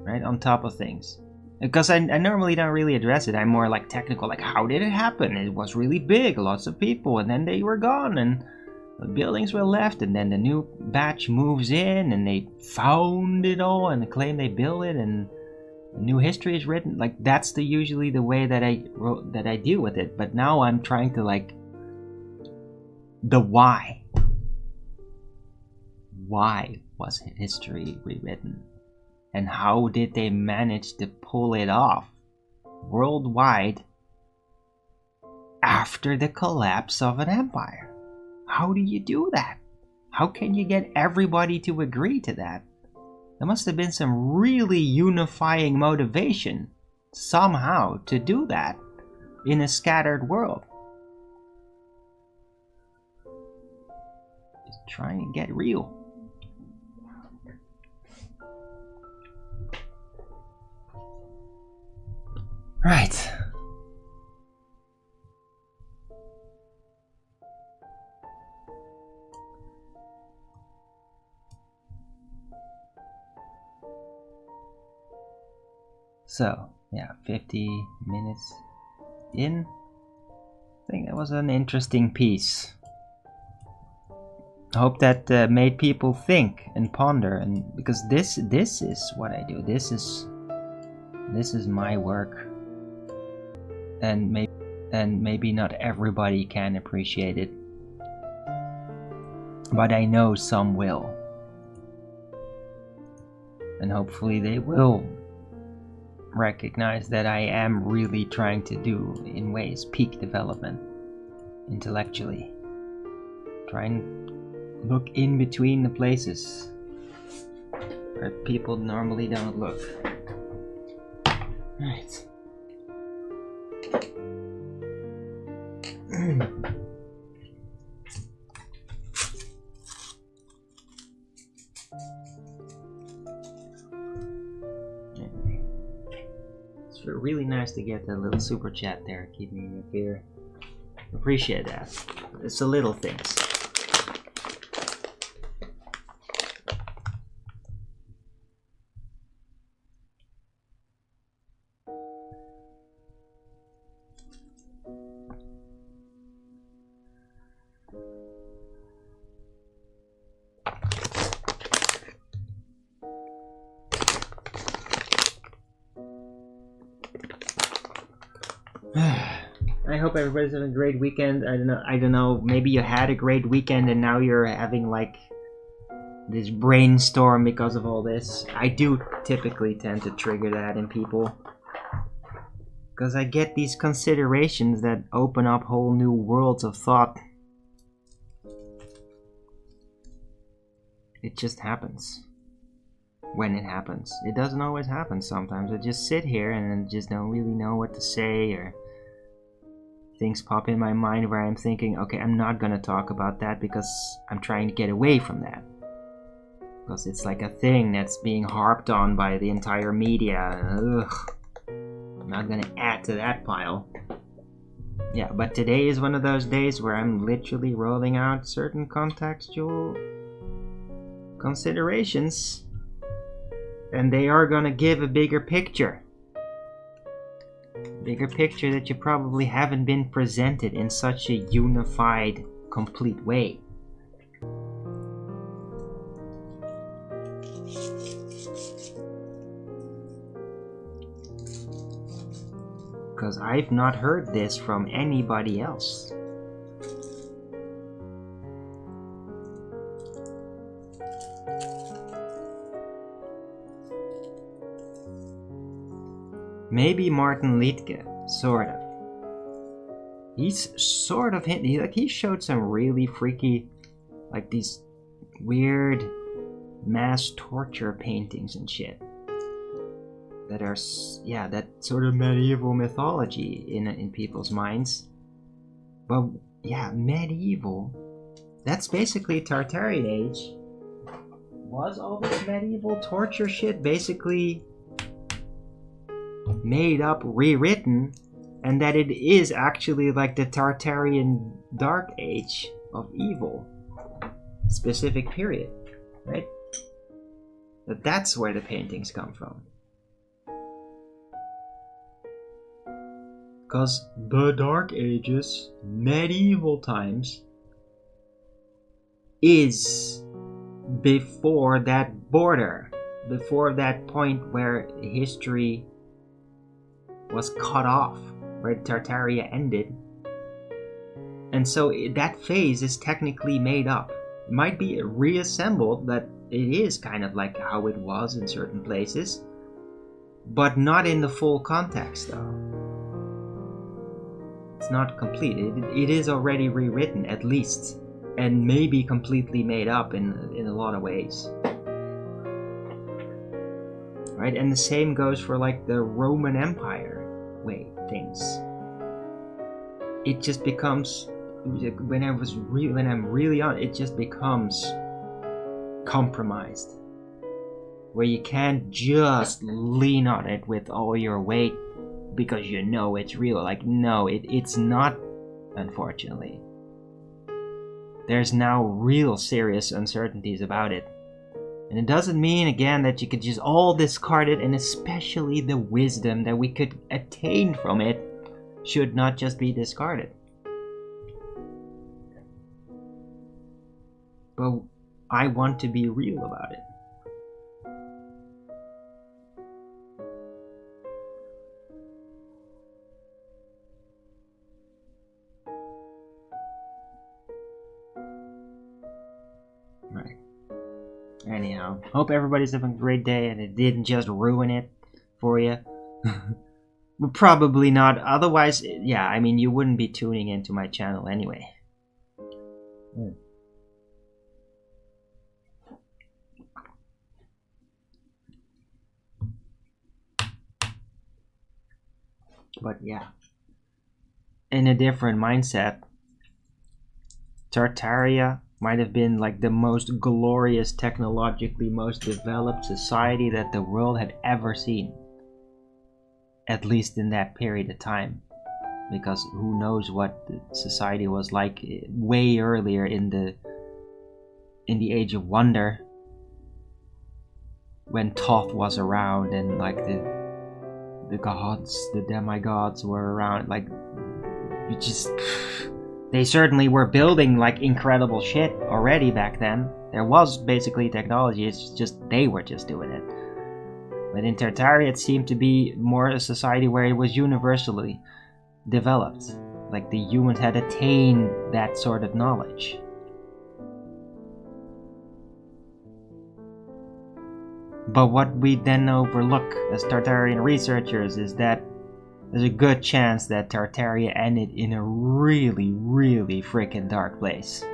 right? On top of things, because I normally don't really address it. I'm more like technical, like, how did it happen? It was really big, lots of people, and then they were gone, and the buildings were left, and then the new batch moves in, and they found it all, and claim they built it, and new history is written. Like, that's usually the way that I deal with it. But now I'm trying to, like, the why. Why was history rewritten? And how did they manage to pull it off worldwide after the collapse of an empire? How do you do that? How can you get everybody to agree to that? There must have been some really unifying motivation somehow to do that in a scattered world. Just trying to get real. Right. So, yeah, 50 minutes in. I think that was an interesting piece. I hope that made people think and ponder, and because this is what I do. This is my work, and maybe not everybody can appreciate it, but I know some will. And hopefully they will recognize that I am really trying to do, in ways, peak development intellectually. Try and look in between the places where people normally don't look. Right. It's really nice to get that little super chat there, keeping me up here. Appreciate that. It's the little things. I hope everybody's having a great weekend. I don't know, maybe you had a great weekend and now you're having like this brainstorm because of all this. I do typically tend to trigger that in people, because I get these considerations that open up whole new worlds of thought. It just happens. When it happens. It doesn't always happen sometimes. I just sit here and just don't really know what to say, or things pop in my mind where I'm thinking, okay, I'm not gonna talk about that because I'm trying to get away from that. Because it's like a thing that's being harped on by the entire media. Ugh. I'm not gonna add to that pile. Yeah, but today is one of those days where I'm literally rolling out certain contextual considerations. And they are gonna give a bigger picture. Bigger picture that you probably haven't been presented in such a unified, complete way. Because I've not heard this from anybody else. Maybe Martin Liedtke, sort of. He's sort of he showed some really freaky, like these weird mass torture paintings and shit. That are, yeah, that sort of medieval mythology in people's minds. But yeah, medieval. That's basically Tartarian age. Was all this medieval torture shit basically made up, rewritten, and that it is actually like the Tartarian dark age of evil, specific period, right? That's where the paintings come from. Because the Dark Ages, medieval times, is before that border, before that point where history was cut off, where Tartaria ended. And so that phase is technically made up. It might be reassembled, that it is kind of like how it was in certain places, but not in the full context though. It's not complete. It is already rewritten, at least, and maybe completely made up in a lot of ways. Right? And the same goes for like the Roman Empire way things. It just becomes, when I'm really on, it just becomes compromised, where you can't just lean on it with all your weight because you know it's real. Like, no, it's not, unfortunately. There's now real serious uncertainties about it. And it doesn't mean, again, that you could just all discard it, and especially the wisdom that we could attain from it should not just be discarded. But I want to be real about it. Right. Anyhow, hope everybody's having a great day and it didn't just ruin it for you. Probably not. Otherwise, yeah, I mean, you wouldn't be tuning into my channel anyway. But yeah, in a different mindset, Tartaria might have been like the most glorious, technologically most developed society that the world had ever seen. At least in that period of time. Because who knows what the society was like way earlier in the Age of Wonder. When Thoth was around and like the gods, the demigods were around. Like, you just... They certainly were building like incredible shit already back then. There was basically technology, it's just they were just doing it. But in Tartaria it seemed to be more a society where it was universally developed. Like the humans had attained that sort of knowledge. But what we then overlook as Tartarian researchers is that there's a good chance that Tartaria ended in a really, really freaking dark place.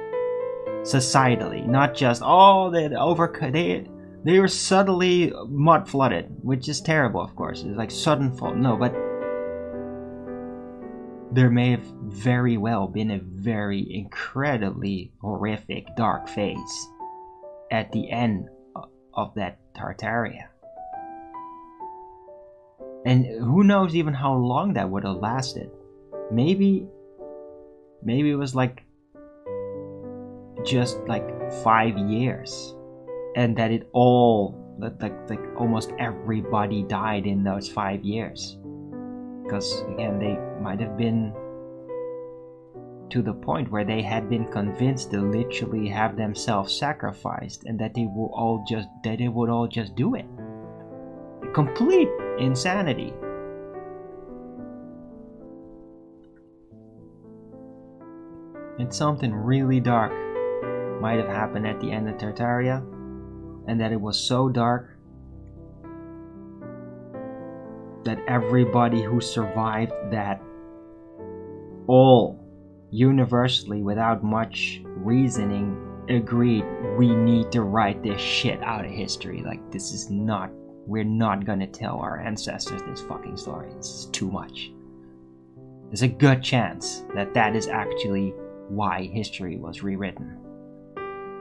Societally, not just, oh, they were subtly mud flooded, which is terrible, of course. It's like sudden fall. No, but there may have very well been a very incredibly horrific dark phase at the end of that Tartaria. And who knows even how long that would have lasted. Maybe it was like just like 5 years. And that it all, like almost everybody died in those 5 years. Because again, they might have been to the point where they had been convinced to literally have themselves sacrificed, and that they would all just do it. Complete insanity. And something really dark might have happened at the end of Tartaria, and that it was so dark that everybody who survived that all universally without much reasoning agreed, we need to write this shit out of history. Like, this is not, we're not gonna tell our ancestors this fucking story. It's too much. There's a good chance that that is actually why history was rewritten.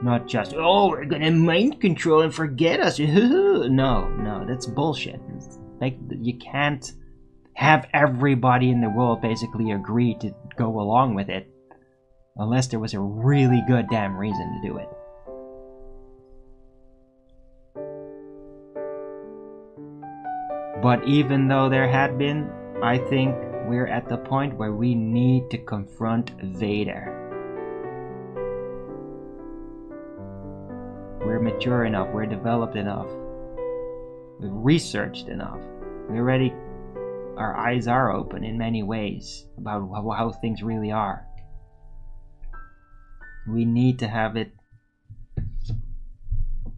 Not just, oh, we're gonna mind control and forget us. No, that's bullshit. Like, you can't have everybody in the world basically agree to go along with it unless there was a really good damn reason to do it. But even though there had been, I think we're at the point where we need to confront Vader. We're mature enough, we're developed enough, we've researched enough, we're ready, our eyes are open in many ways about how things really are. We need to have it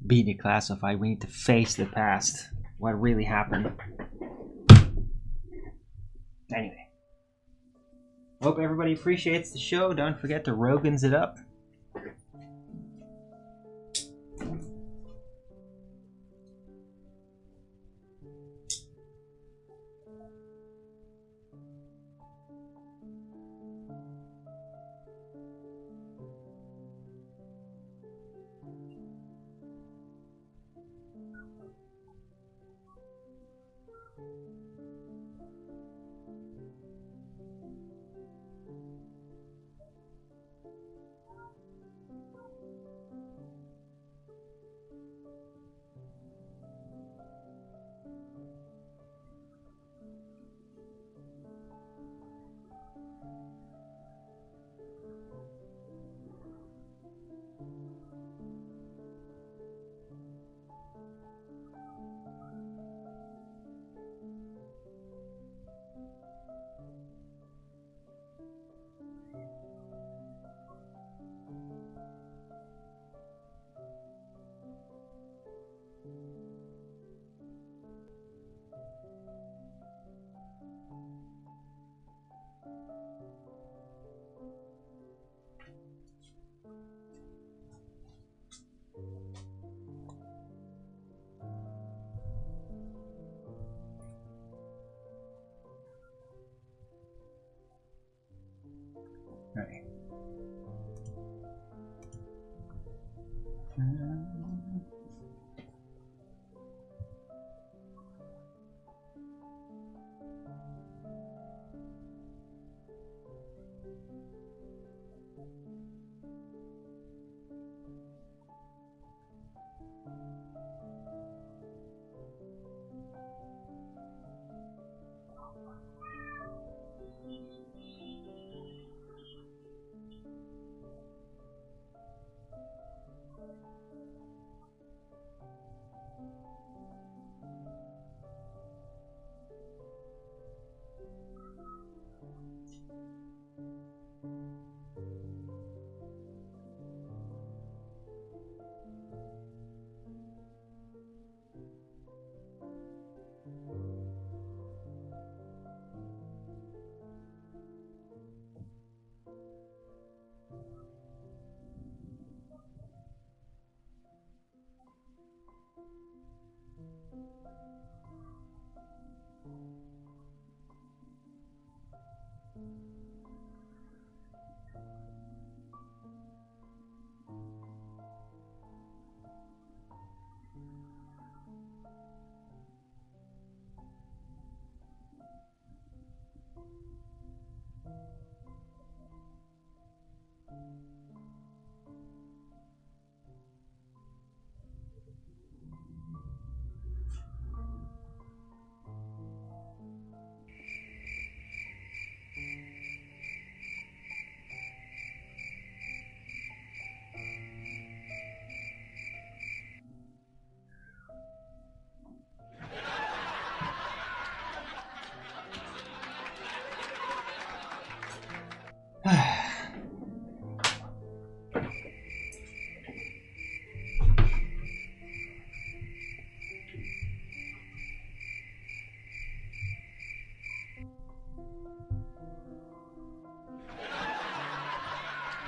be declassified, we need to face the past, what really happened. Anyway, hope everybody appreciates the show. Don't forget to Rogan's it up.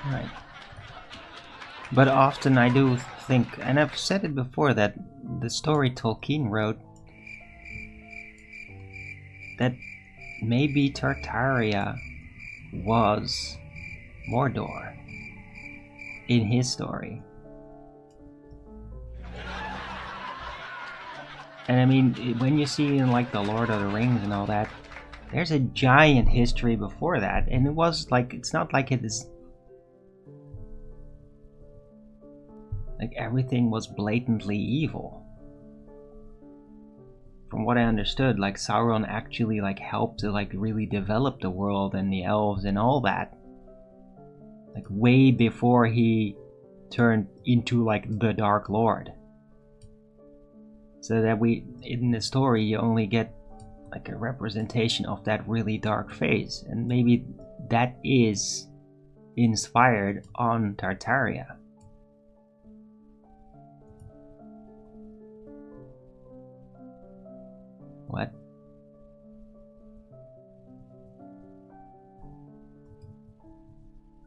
Right. But often I do think, and I've said it before, that the story Tolkien wrote, that maybe Tartaria was Mordor in his story. And I mean, when you see in like the Lord of the Rings and all that, there's a giant history before that, and it was like, it's not like it is like everything was blatantly evil. From what I understood, like Sauron actually like helped to like really develop the world and the elves and all that, like way before he turned into like the Dark Lord. So that we, in the story, you only get like a representation of that really dark phase, and maybe that is inspired on Tartaria. What?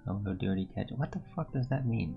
Hello, dirty cat. What the fuck does that mean?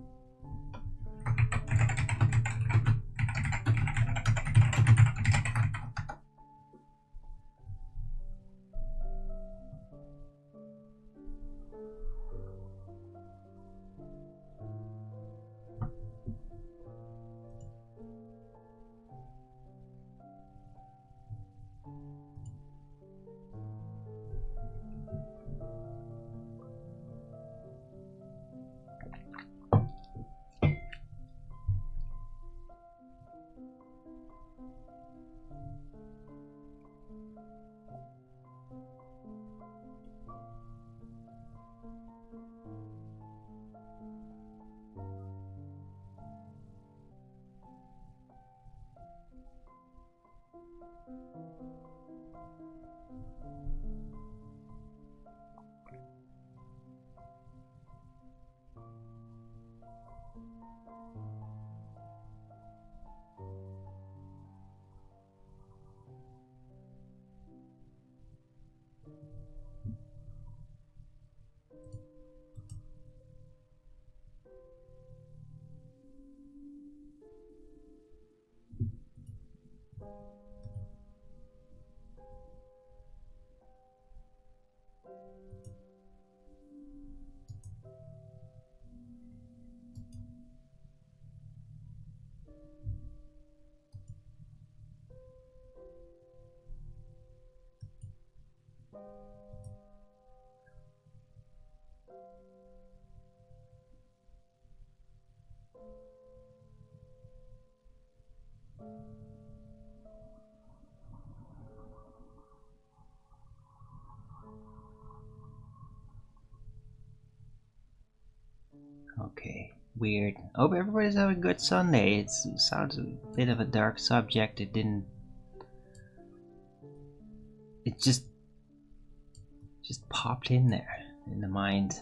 Okay, weird. Hope everybody's having a good Sunday. It sounds a bit of a dark subject. It just popped in there in the mind.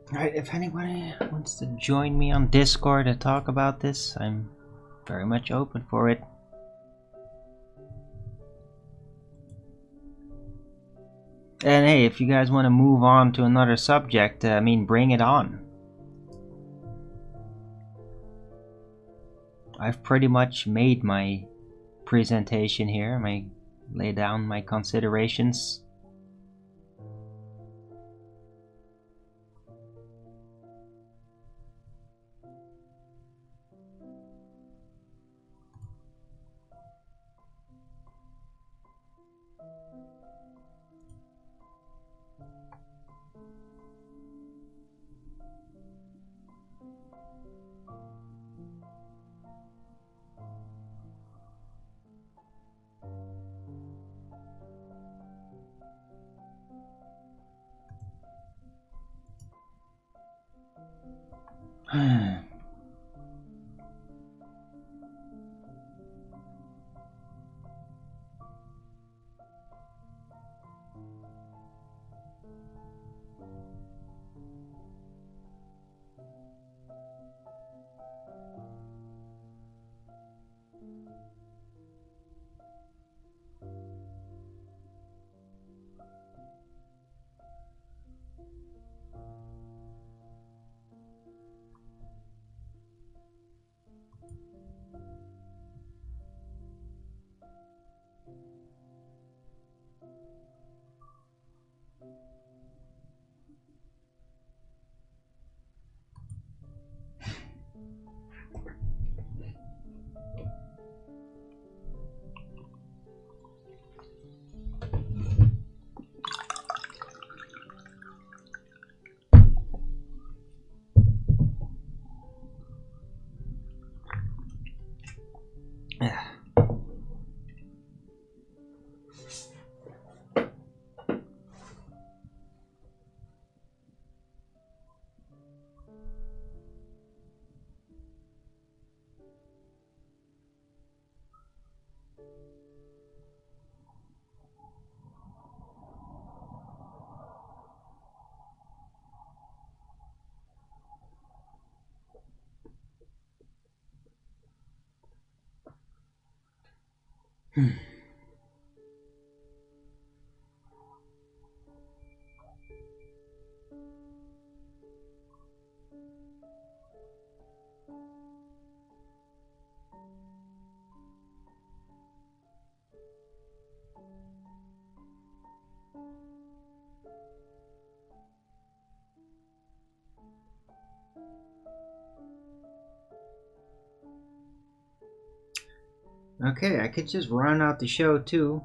Alright, if anybody wants to join me on Discord to talk about this, I'm very much open for it. And hey, if you guys want to move on to another subject, I mean, bring it on. I've pretty much made my presentation here, lay down my considerations. Okay, I could just run out the show too.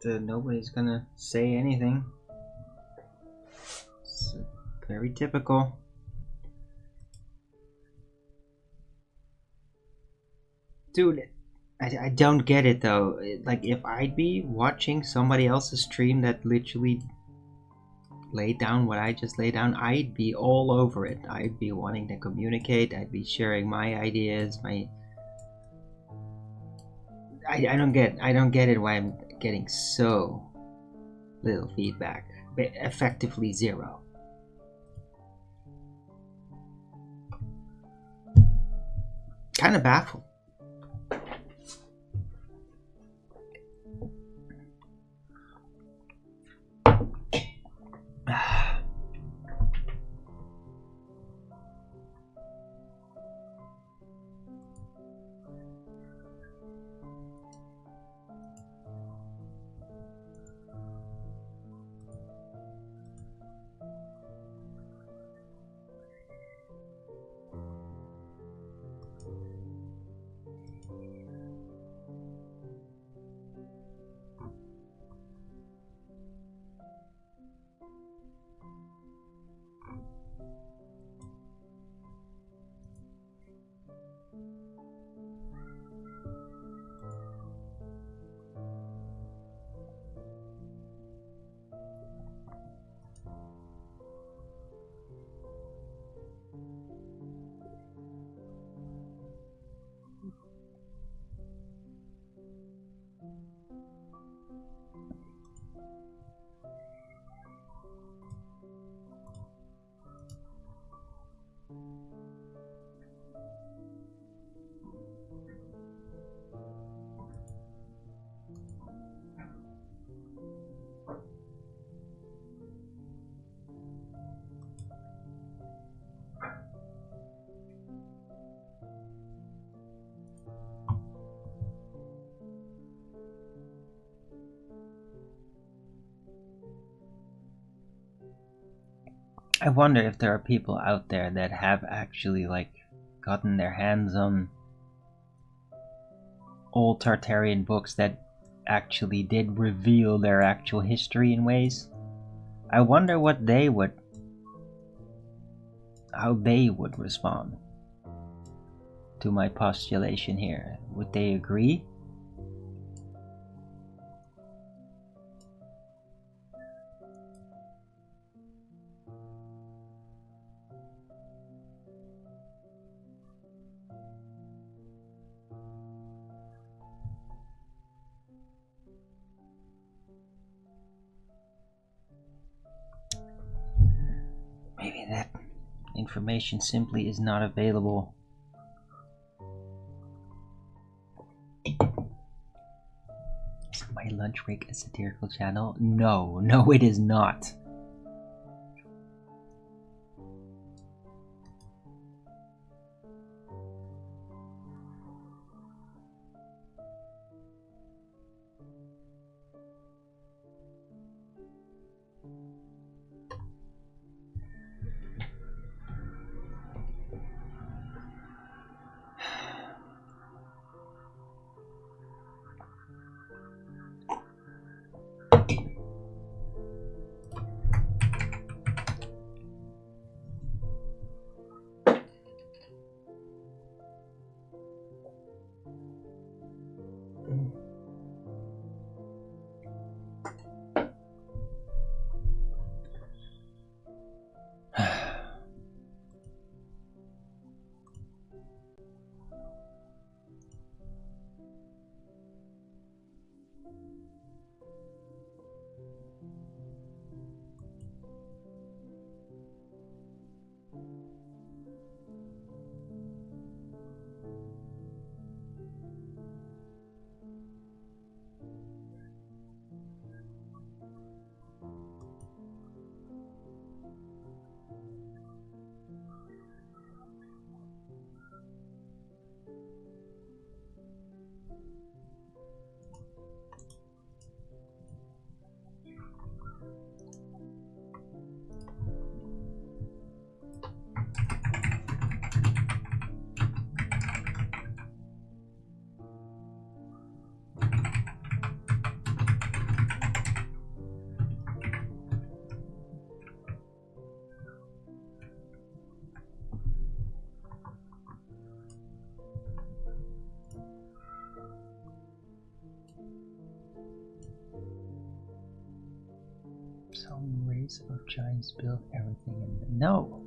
Nobody's gonna say anything. It's very typical. Dude, I don't get it though. Like, if I'd be watching somebody else's stream that literally laid down what I just laid down, I'd be all over it. I'd be wanting to communicate. I'd be sharing my ideas. I don't get it why I'm getting so little feedback. Effectively zero. Kind of baffled. I wonder if there are people out there that have actually like gotten their hands on old Tartarian books that actually did reveal their actual history in ways. I wonder what they would, how they would respond to my postulation here. Would they agree? Maybe that information simply is not available. Is my lunch break a satirical channel? No, no it is not. Some race of giants built everything in the... No!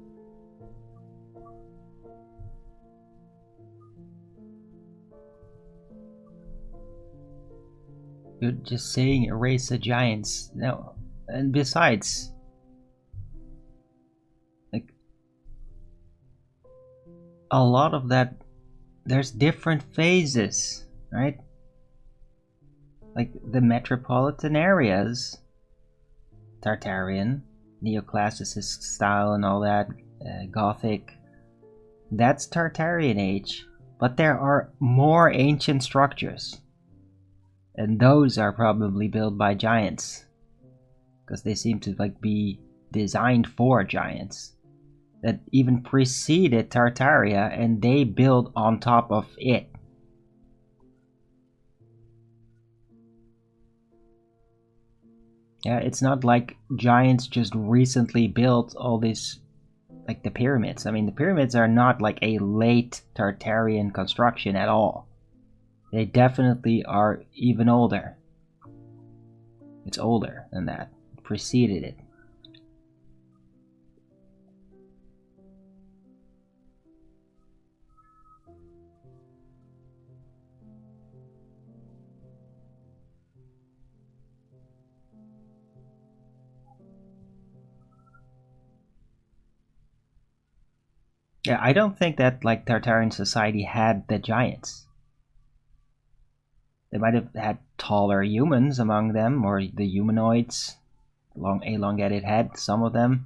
You're just saying a race of giants. No. And besides, like, a lot of that, there's different phases, right? Like the metropolitan areas, Tartarian, neoclassicist style and all that, Gothic, that's Tartarian age, but there are more ancient structures, and those are probably built by giants, because they seem to like be designed for giants that even preceded Tartaria, and they build on top of it. Yeah, it's not like giants just recently built all these, like the pyramids. I mean, the pyramids are not like a late Tartarian construction at all. They definitely are even older. It's older than that. It preceded it. Yeah, I don't think that like Tartarian society had the giants. They might have had taller humans among them, or the humanoids, long elongated head, some of them.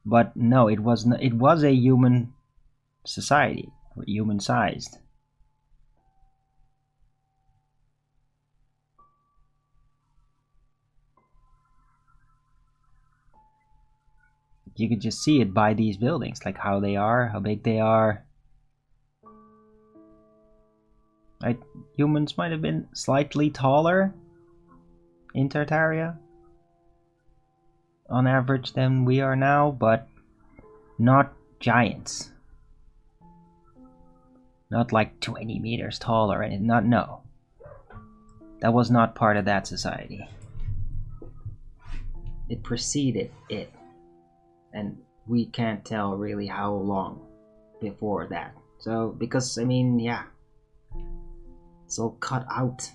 But no, it was a human society, human sized. You could just see it by these buildings, like how they are, how big they are. Right? Humans might have been slightly taller in Tartaria on average than we are now, but not giants. Not like 20 meters tall or anything. No. That was not part of that society. It preceded it. And we can't tell really how long before that. So, because, I mean, yeah. It's all cut out.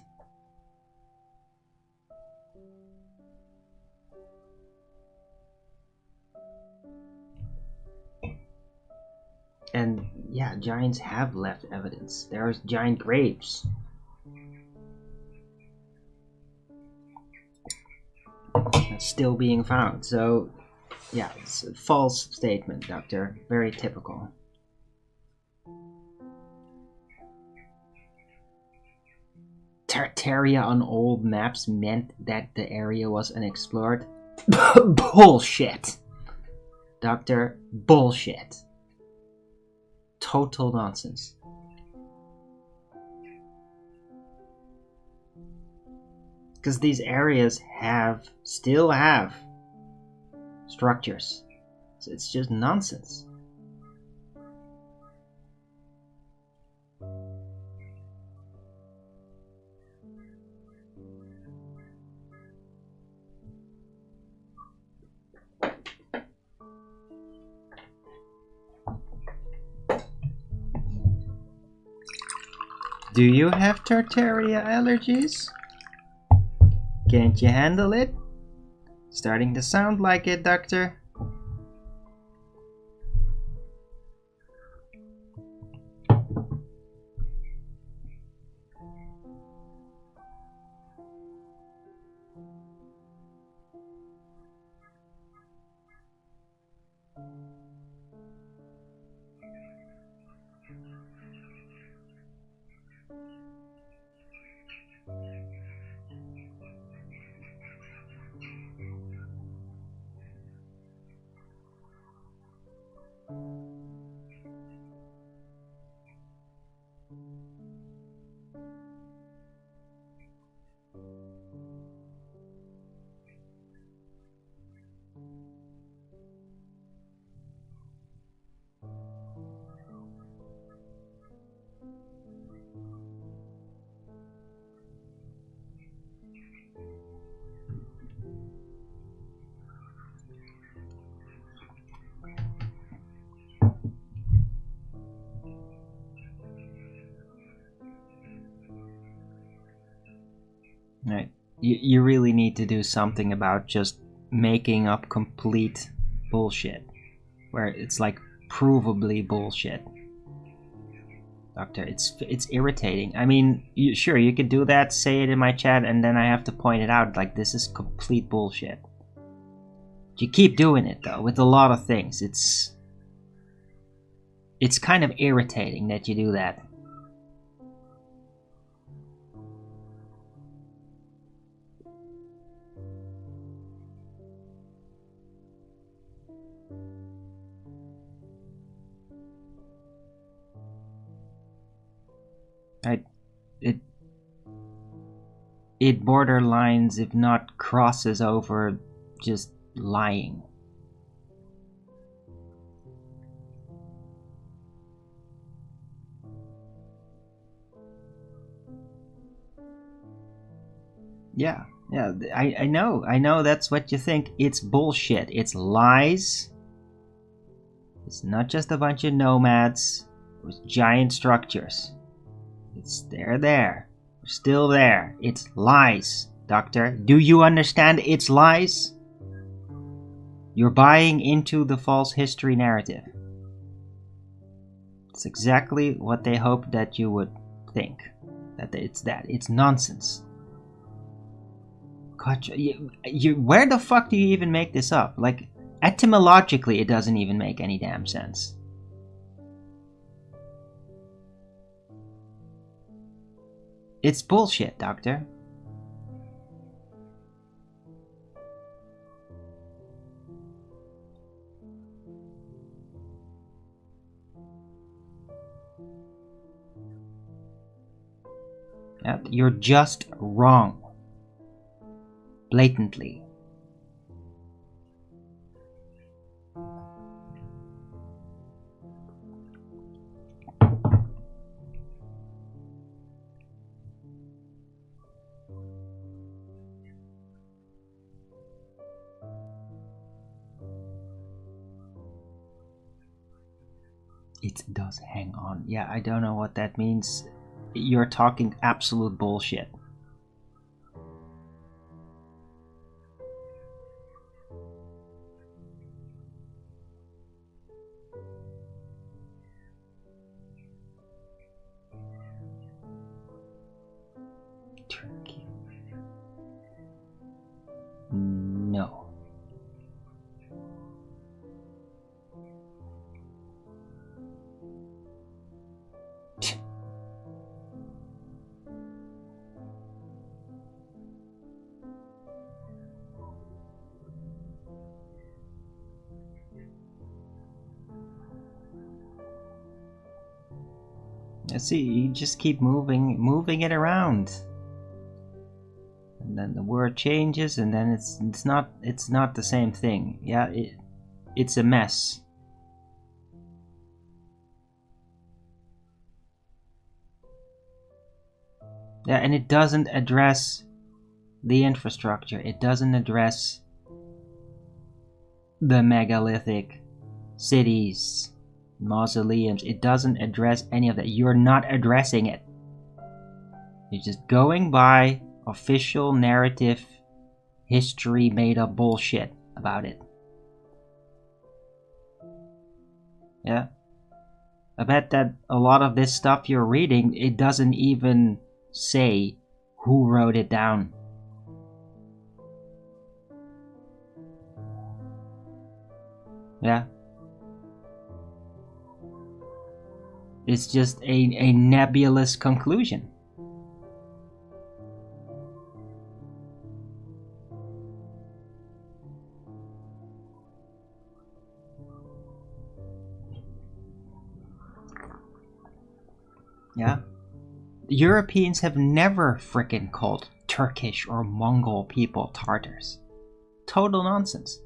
And yeah, giants have left evidence. There are giant graves. That's still being found. So yeah, it's a false statement, Doctor. Very typical. Tartaria on old maps meant that the area was unexplored? Bullshit! Doctor, bullshit. Total nonsense. Because these areas still have structures. So it's just nonsense. Do you have Tartaria allergies? Can't you handle it? Starting to sound like it, Doctor. Right. You really need to do something about just making up complete bullshit. Where it's like provably bullshit. Doctor, it's irritating. I mean, sure, you could do that, say it in my chat, and then I have to point it out, like, this is complete bullshit. You keep doing it, though, with a lot of things. It's kind of irritating that you do that. It borderlines, if not crosses over, just lying. Yeah, I know that's what you think. It's bullshit. It's lies. It's not just a bunch of nomads with giant structures. They're there. They're still there. It's lies, Doctor. Do you understand it's lies? You're buying into the false history narrative. It's exactly what they hoped that you would think. It's nonsense. God, where the fuck do you even make this up? Like, etymologically, it doesn't even make any damn sense. It's bullshit, Doctor. Yeah, you're just wrong. Blatantly. It does hang on. Yeah, I don't know what that means. You're talking absolute bullshit. Turkey. No. See, you just keep moving it around, and then the word changes, and then it's not the same thing. Yeah, it's a mess. Yeah, and it doesn't address the infrastructure. It doesn't address the megalithic cities, mausoleums. It doesn't address any of that. You're not addressing it. You're just going by official narrative, history made up bullshit about it. Yeah. I bet that a lot of this stuff you're reading, it doesn't even say who wrote it down. Yeah. It's just a nebulous conclusion. Yeah. The Europeans have never frickin' called Turkish or Mongol people Tartars. Total nonsense.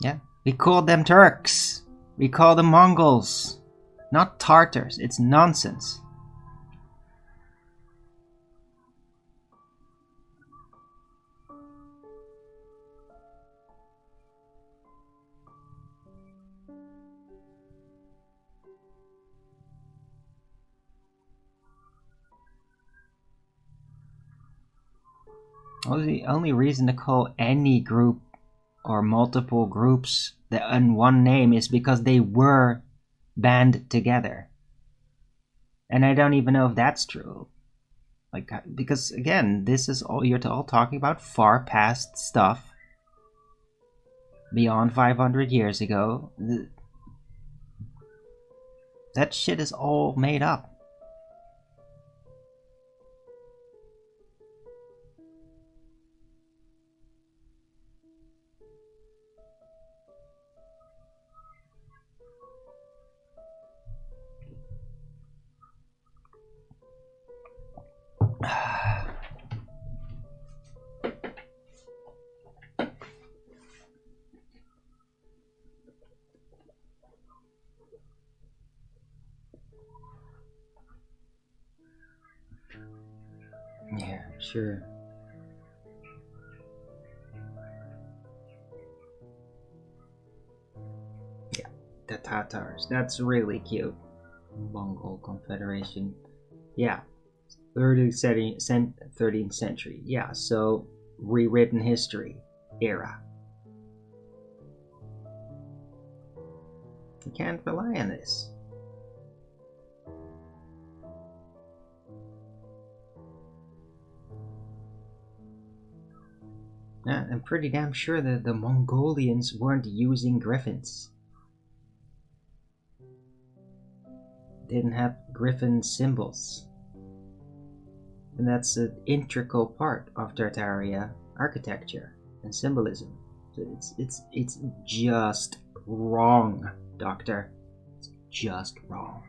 Yeah. We call them Turks. We call them Mongols. Not Tartars. It's nonsense. Well, the only reason to call any group or multiple groups in one name is because they were band together. And I don't even know if that's true. Like, because again, this is all you're all talking about far past stuff. Beyond 500 years ago. That shit is all made up. Yeah, sure. Yeah, the Tatars. That's really cute. Mongol Confederation. Yeah, 13th century. Yeah, so rewritten history era. You can't rely on this. Yeah, I'm pretty damn sure that the Mongolians weren't using griffins. Didn't have griffin symbols. And that's an integral part of Tartaria architecture and symbolism. So it's just wrong, Doctor. It's just wrong.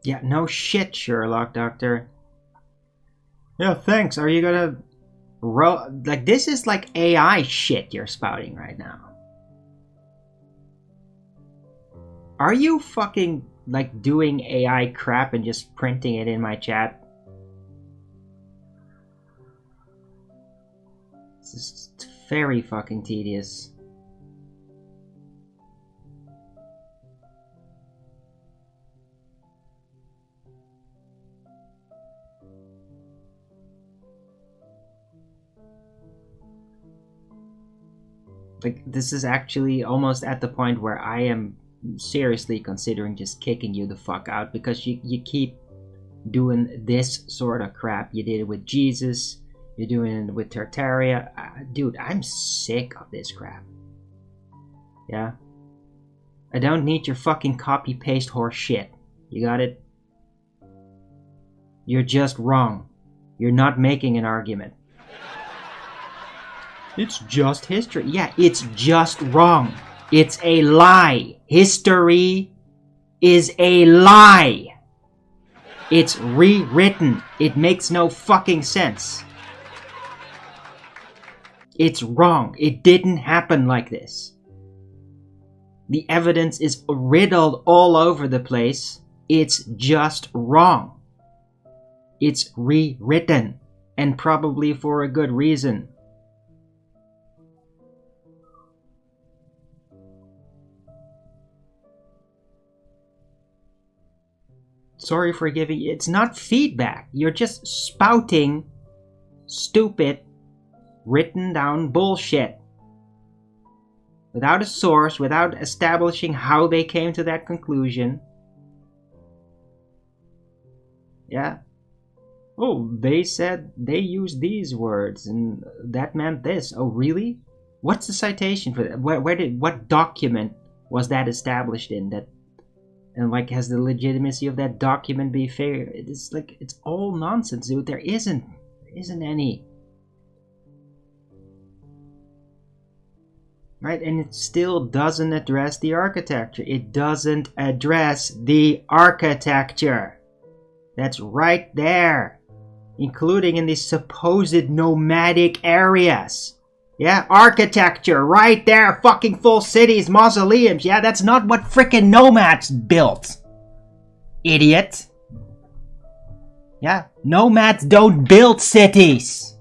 Yeah, no shit, Sherlock Doctor. Yeah, thanks. Are you gonna like, this is like AI shit you're spouting right now. Are you fucking like doing AI crap and just printing it in my chat? This is very fucking tedious. Like, this is actually almost at the point where I am seriously considering just kicking you the fuck out, because you keep doing this sort of crap. You did it with Jesus, you're doing it with Tartaria. Dude, I'm sick of this crap. Yeah? I don't need your fucking copy-paste horse shit. You got it? You're just wrong. You're not making an argument. It's just history. Yeah, it's just wrong. It's a lie. History is a lie. It's rewritten. It makes no fucking sense. It's wrong. It didn't happen like this. The evidence is riddled all over the place. It's just wrong. It's rewritten, and probably for a good reason. Sorry for giving you. It's not feedback. You're just spouting stupid, written down bullshit. Without a source, without establishing how they came to that conclusion. Yeah. Oh, they said they used these words and that meant this. Oh, really? What's the citation for that? What document was that established in? That, and like, has the legitimacy of that document be fair? It's like, it's all nonsense, dude. There isn't any. Right? And it still doesn't address the architecture. It doesn't address the architecture. That's right there. Including in the supposed nomadic areas. Yeah, architecture, right there. Fucking full cities, mausoleums. Yeah, that's not what frickin' nomads built. Idiot. Yeah, nomads don't build cities.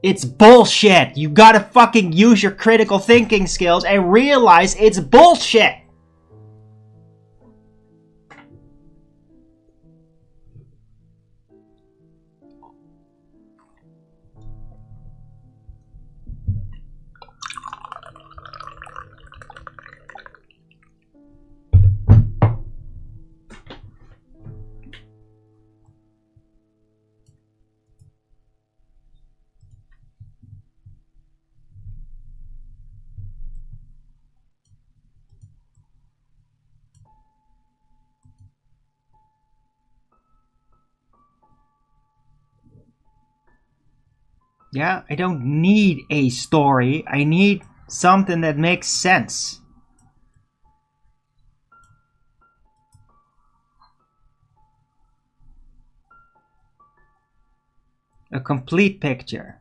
It's bullshit. You gotta fucking use your critical thinking skills and realize it's bullshit. Yeah, I don't need a story. I need something that makes sense. a complete picture.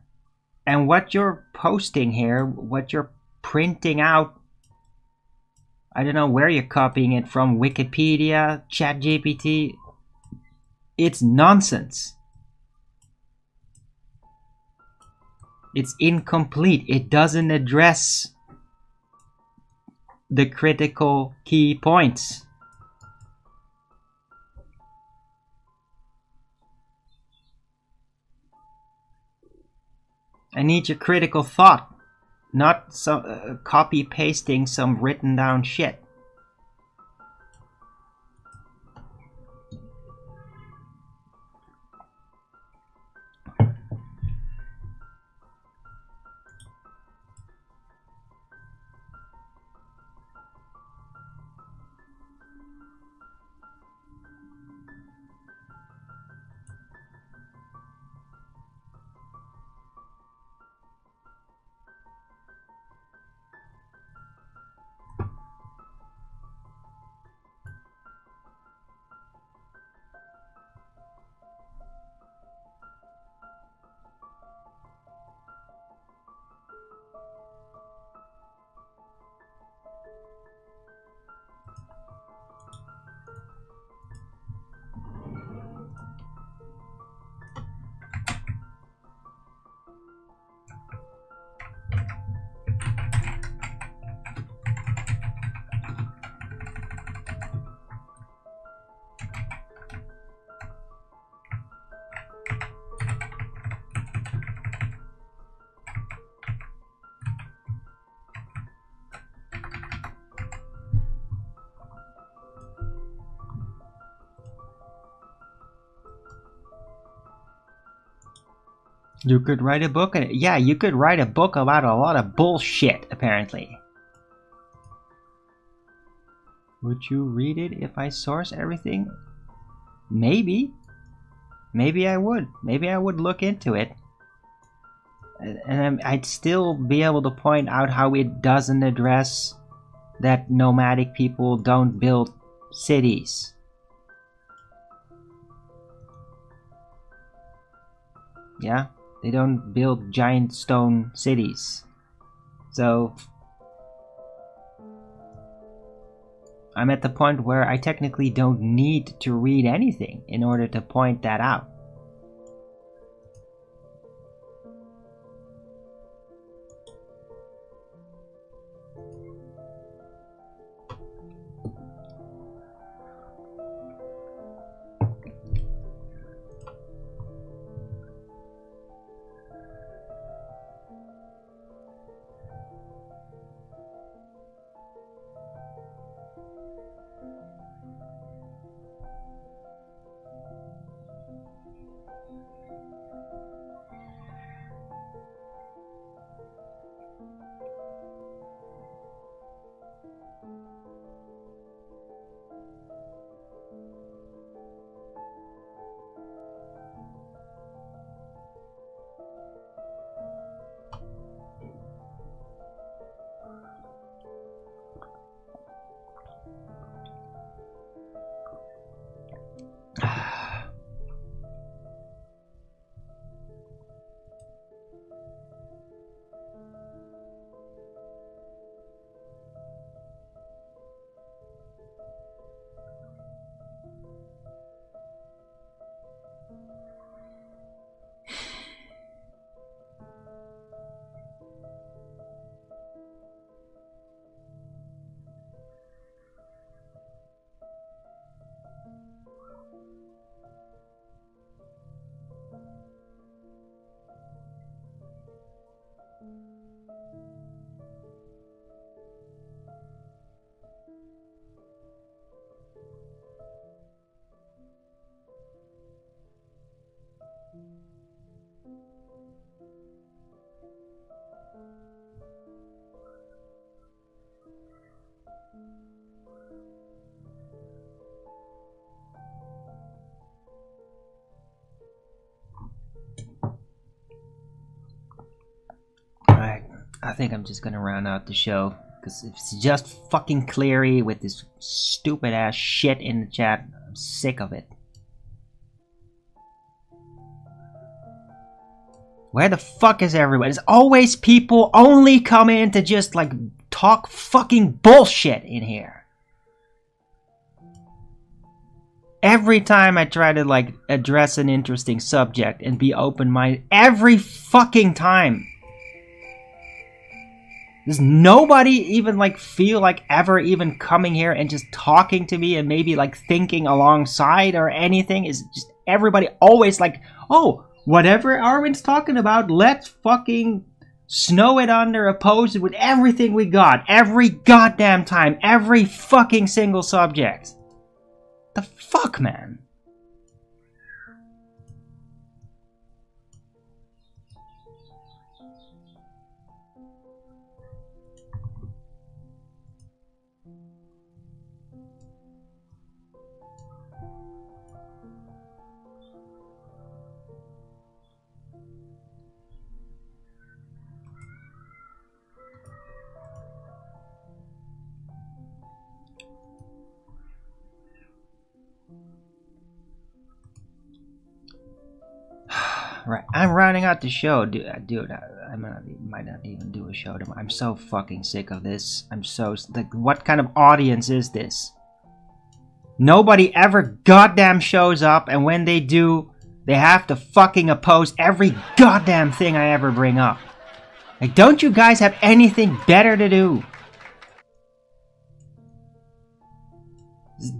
And what you're posting here, what you're printing out, I don't know where you're copying it from, Wikipedia, ChatGPT, it's nonsense. It's incomplete. It doesn't address the critical key points. I need your critical thought, not some copy pasting some written down shit. You could write a book. Yeah, you could write a book about a lot of bullshit, apparently. Would you read it if I source everything? Maybe. Maybe I would. Maybe I would look into it. And I'd still be able to point out how it doesn't address that nomadic people don't build cities. Yeah? They don't build giant stone cities. So I'm at the point where I technically don't need to read anything in order to point that out. I think I'm just gonna round out the show because it's just fucking Cleary with this stupid ass shit in the chat. I'm sick of it. Where the fuck is everybody? There's always people only come in to just like talk fucking bullshit in here. Every time I try to like address an interesting subject and be open-minded, every fucking time. Does nobody even like feel like ever even coming here and just talking to me and maybe like thinking alongside or anything? Is just everybody always like, oh, whatever Arwen's talking about, let's fucking snow it under, oppose it with everything we got. Every goddamn time. Every fucking single subject. The fuck, man? Right, I'm rounding out the show, dude. I might not even do a show tomorrow. I'm so fucking sick of this. I'm so like, what kind of audience is this? Nobody ever goddamn shows up, and when they do, they have to fucking oppose every goddamn thing I ever bring up. Like, don't you guys have anything better to do?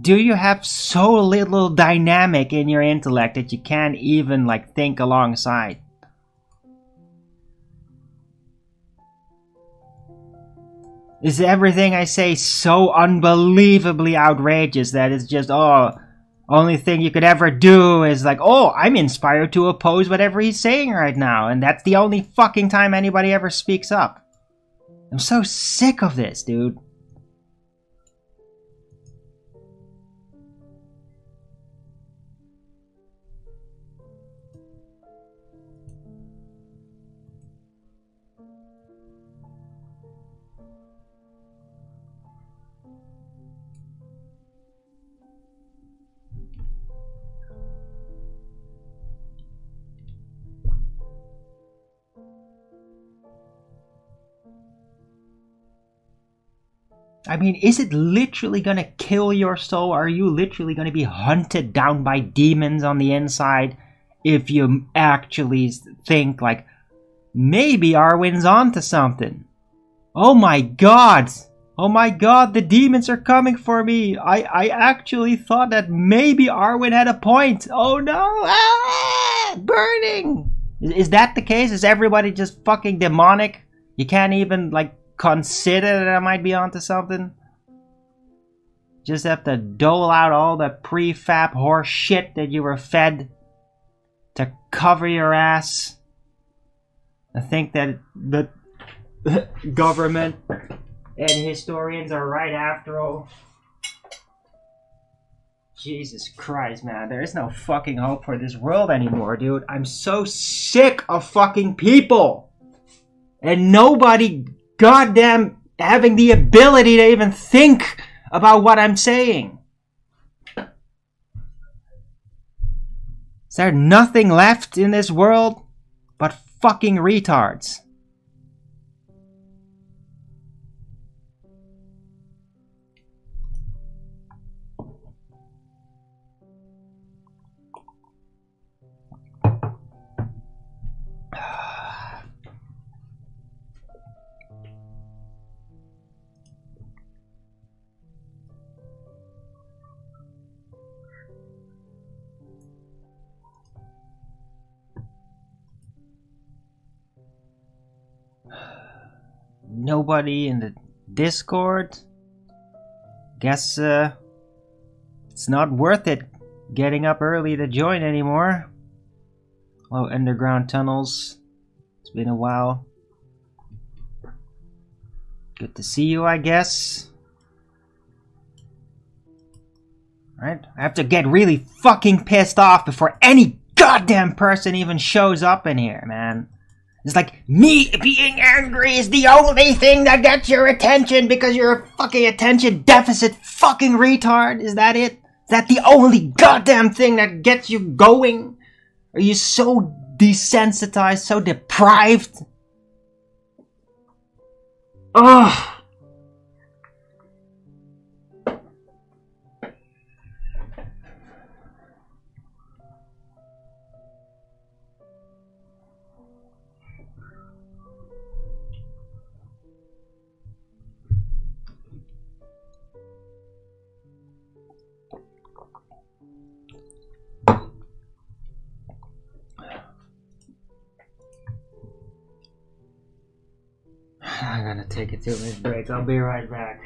Do you have so little dynamic in your intellect that you can't even like think alongside? Is everything I say so unbelievably outrageous that it's just, oh, only thing you could ever do is like, oh, I'm inspired to oppose whatever he's saying right now, and that's the only fucking time anybody ever speaks up. I'm so sick of this, dude. I mean, is it literally gonna kill your soul? Are you literally gonna be hunted down by demons on the inside if you actually think like, maybe Arwen's onto something? Oh my god! Oh my god, the demons are coming for me! I actually thought that maybe Arwen had a point! Oh no! Ah, burning! Is that the case? Is everybody just fucking demonic? You can't even like consider that I might be onto something? Just have to dole out all the prefab horse shit that you were fed to cover your ass. I think that the government and historians are right after all. Jesus Christ, man. There is no fucking hope for this world anymore, dude. I'm so sick of fucking people. And nobody goddamn having the ability to even think about what I'm saying. Is there nothing left in this world but fucking retards? Nobody in the Discord? Guess it's not worth it getting up early to join anymore. Oh, underground tunnels. It's been a while. Good to see you, I guess. Right? I have to get really fucking pissed off before any goddamn person even shows up in here, man. It's like, me being angry is the only thing that gets your attention because you're a fucking attention deficit fucking retard? Is that it? Is that the only goddamn thing that gets you going? Are you so desensitized, so deprived. Ugh. I'm gonna take a 2-minute break. I'll be right back.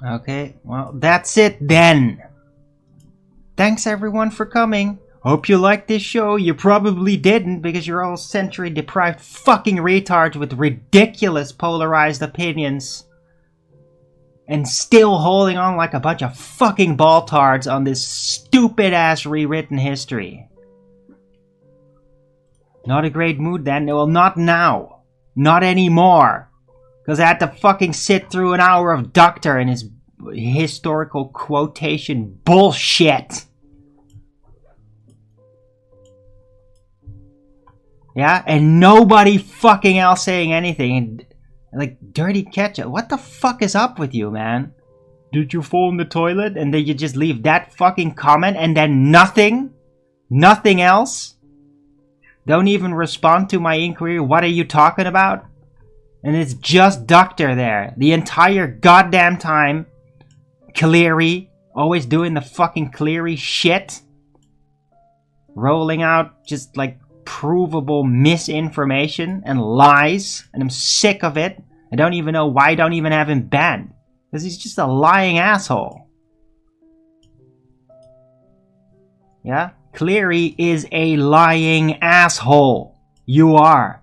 Okay, well, that's it then. Thanks everyone for coming. Hope you liked this show. You probably didn't because you're all sensory deprived fucking retards with ridiculous polarized opinions. And still holding on like a bunch of fucking baltards on this stupid ass rewritten history. Not a great mood then? Well, not now. Not anymore. Because I had to fucking sit through an hour of Doctor and his historical quotation bullshit. Yeah? And nobody fucking else saying anything. And, like, dirty ketchup. What the fuck is up with you, man? Did you fall in the toilet? And then you just leave that fucking comment and then nothing? Nothing else? Don't even respond to my inquiry. What are you talking about? And it's just Doctor there. The entire goddamn time. Cleary. Always doing the fucking Cleary shit. Rolling out just like provable misinformation and lies. And I'm sick of it. I don't even know why I don't even have him banned. Because he's just a lying asshole. Yeah? Cleary is a lying asshole. You are.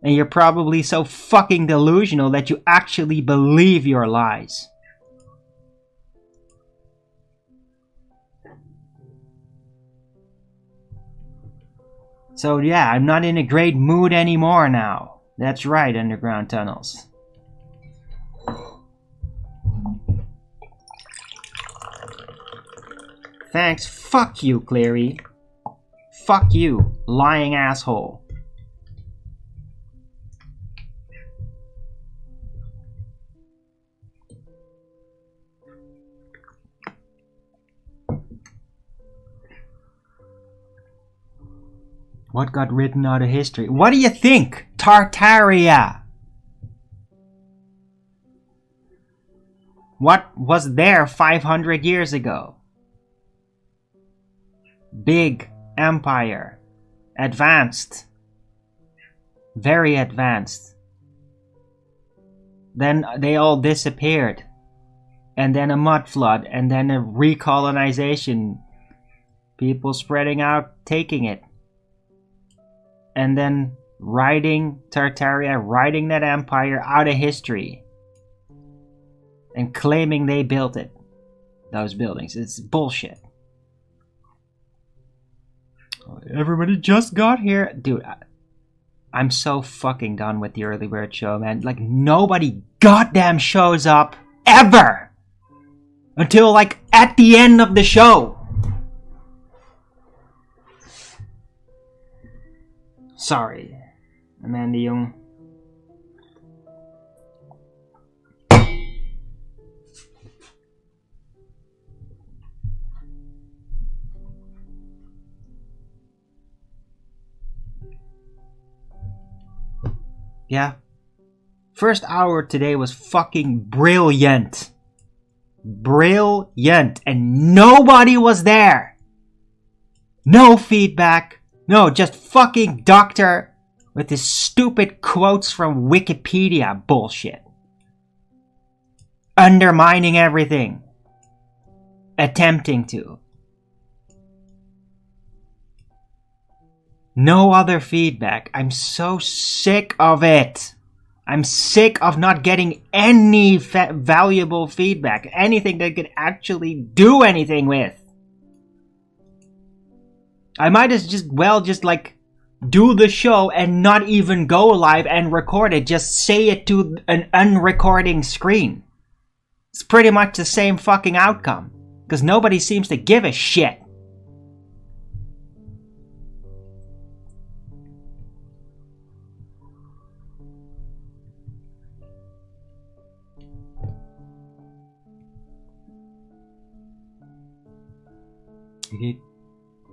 And you're probably so fucking delusional that you actually believe your lies. So yeah, I'm not in a great mood anymore now. That's right, underground tunnels. Thanks. Fuck you, Cleary. Fuck you, lying asshole. What got written out of history? What do you think? Tartaria! What was there 500 years ago? Big empire. Advanced. Very advanced. Then they all disappeared. And then a mud flood. And then a recolonization. People spreading out, taking it. And then writing Tartaria, writing that empire out of history. And claiming they built it. Those buildings. It's bullshit. Everybody just got here. Dude, I'm so fucking done with the early bird show, man. Like, nobody goddamn shows up ever. Until, like, at the end of the show. Sorry, Amanda Young. Yeah. First hour today was fucking brilliant. Brilliant. And nobody was there. No feedback. No, just fucking doctor with his stupid quotes from Wikipedia bullshit. Undermining everything. Attempting to. No other feedback. I'm so sick of it. I'm sick of not getting any valuable feedback. Anything that could actually do anything with. I might as well just like do the show and not even go live and record it. Just say it to an unrecording screen. It's pretty much the same fucking outcome. Because nobody seems to give a shit.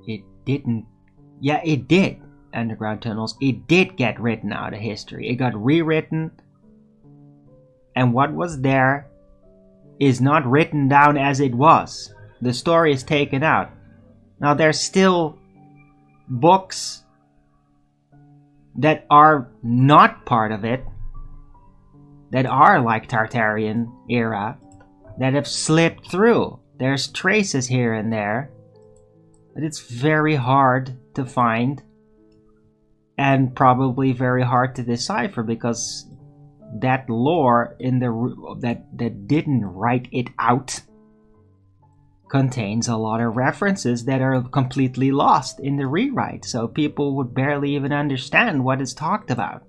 It didn't. Yeah, it did. Underground tunnels. It did get written out of history. It got rewritten. And what was there is not written down as it was. The story is taken out. Now there's still books that are not part of it. That are like Tartarian era. That have slipped through. There's traces here and there. But it's very hard to find and probably very hard to decipher because that lore in the that didn't write it out contains a lot of references that are completely lost in the rewrite, so people would barely even understand what is talked about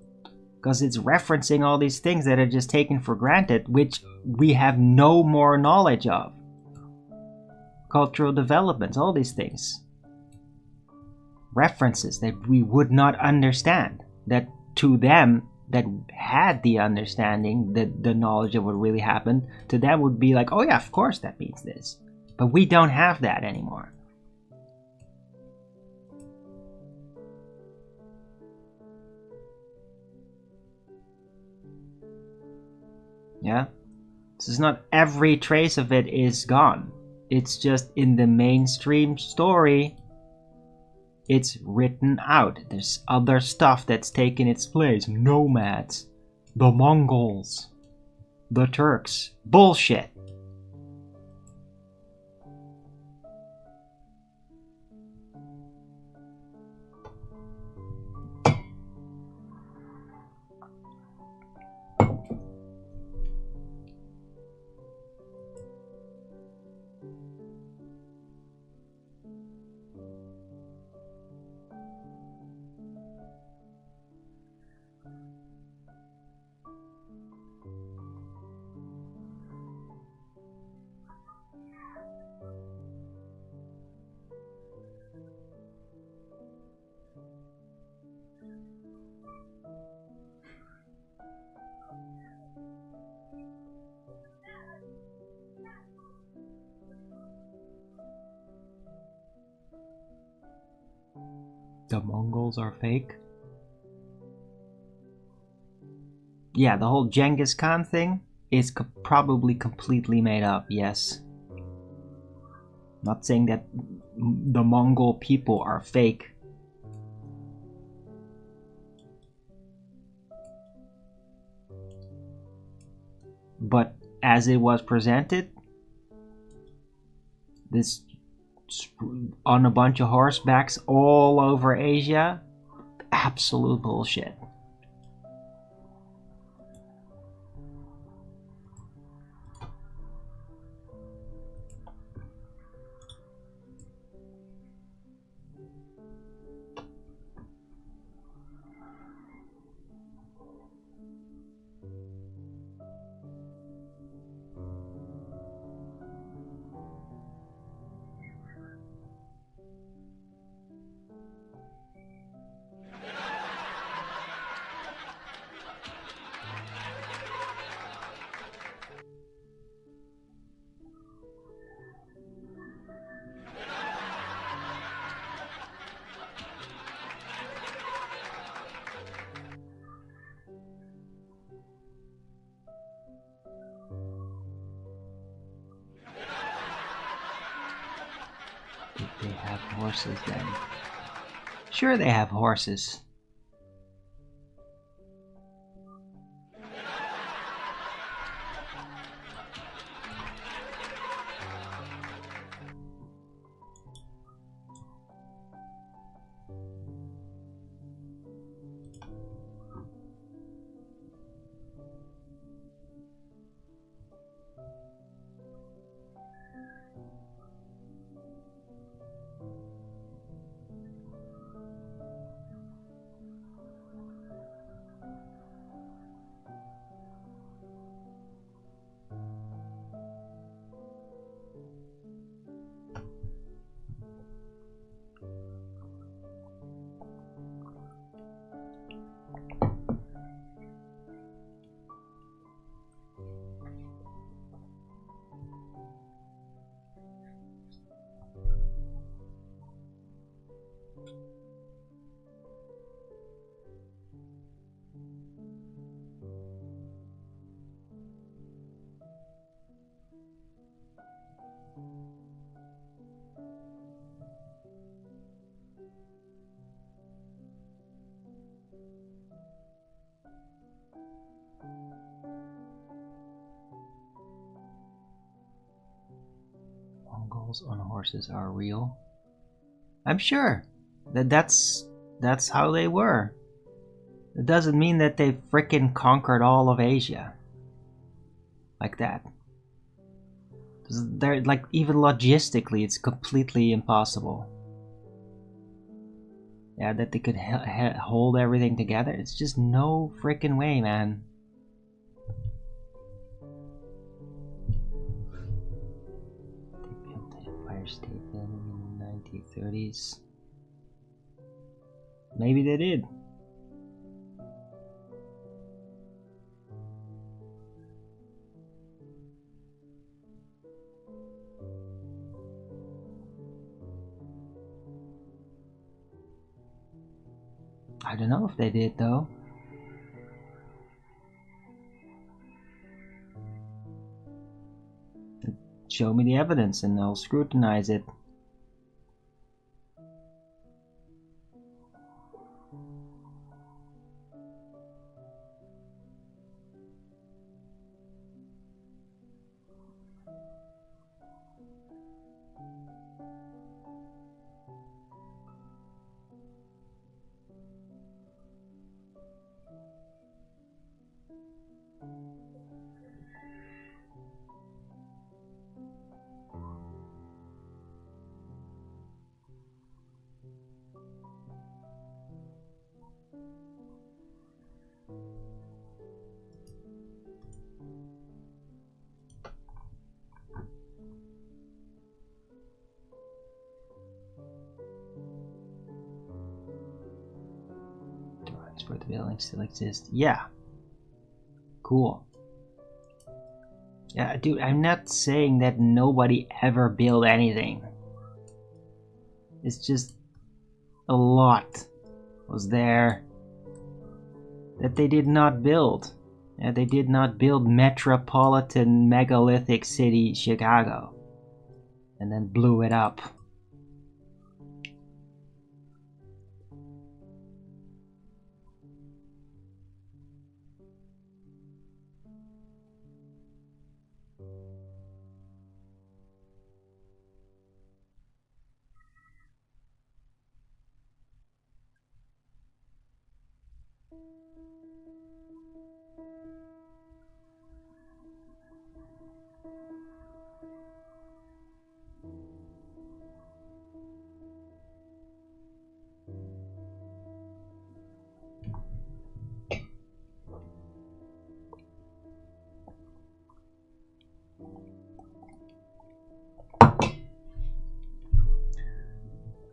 because it's referencing all these things that are just taken for granted, which we have no more knowledge of. Cultural developments, all these things. References that we would not understand. That to them, that had the understanding, the knowledge of what really happened, to them would be like, oh yeah, of course that means this. But we don't have that anymore. Yeah? This is not every trace of it is gone. It's just in the mainstream story, it's written out. There's other stuff that's taken its place. Nomads. The Mongols. The Turks. Bullshit. The Mongols are fake. Yeah, the whole Genghis Khan thing is probably completely made up, yes. Not saying that the Mongol people are fake. But as it was presented, this on a bunch of horsebacks all over Asia, absolute bullshit. Did they have horses then? Sure they have horses. Mongols on horses are real. I'm sure that's how they were. It doesn't mean that they frickin' conquered all of Asia like that. They're like, even logistically, it's completely impossible. Yeah, that they could hold everything together. It's just no frickin' way, man. They built the Empire State Building in the 1930s. Maybe they did. I don't know if they did, though. Show me the evidence and I'll scrutinize it. For the building still exist. Yeah. Cool. Yeah, dude, I'm not saying that nobody ever built anything. It's just a lot was there that they did not build. And they did not build metropolitan megalithic city Chicago and then blew it up.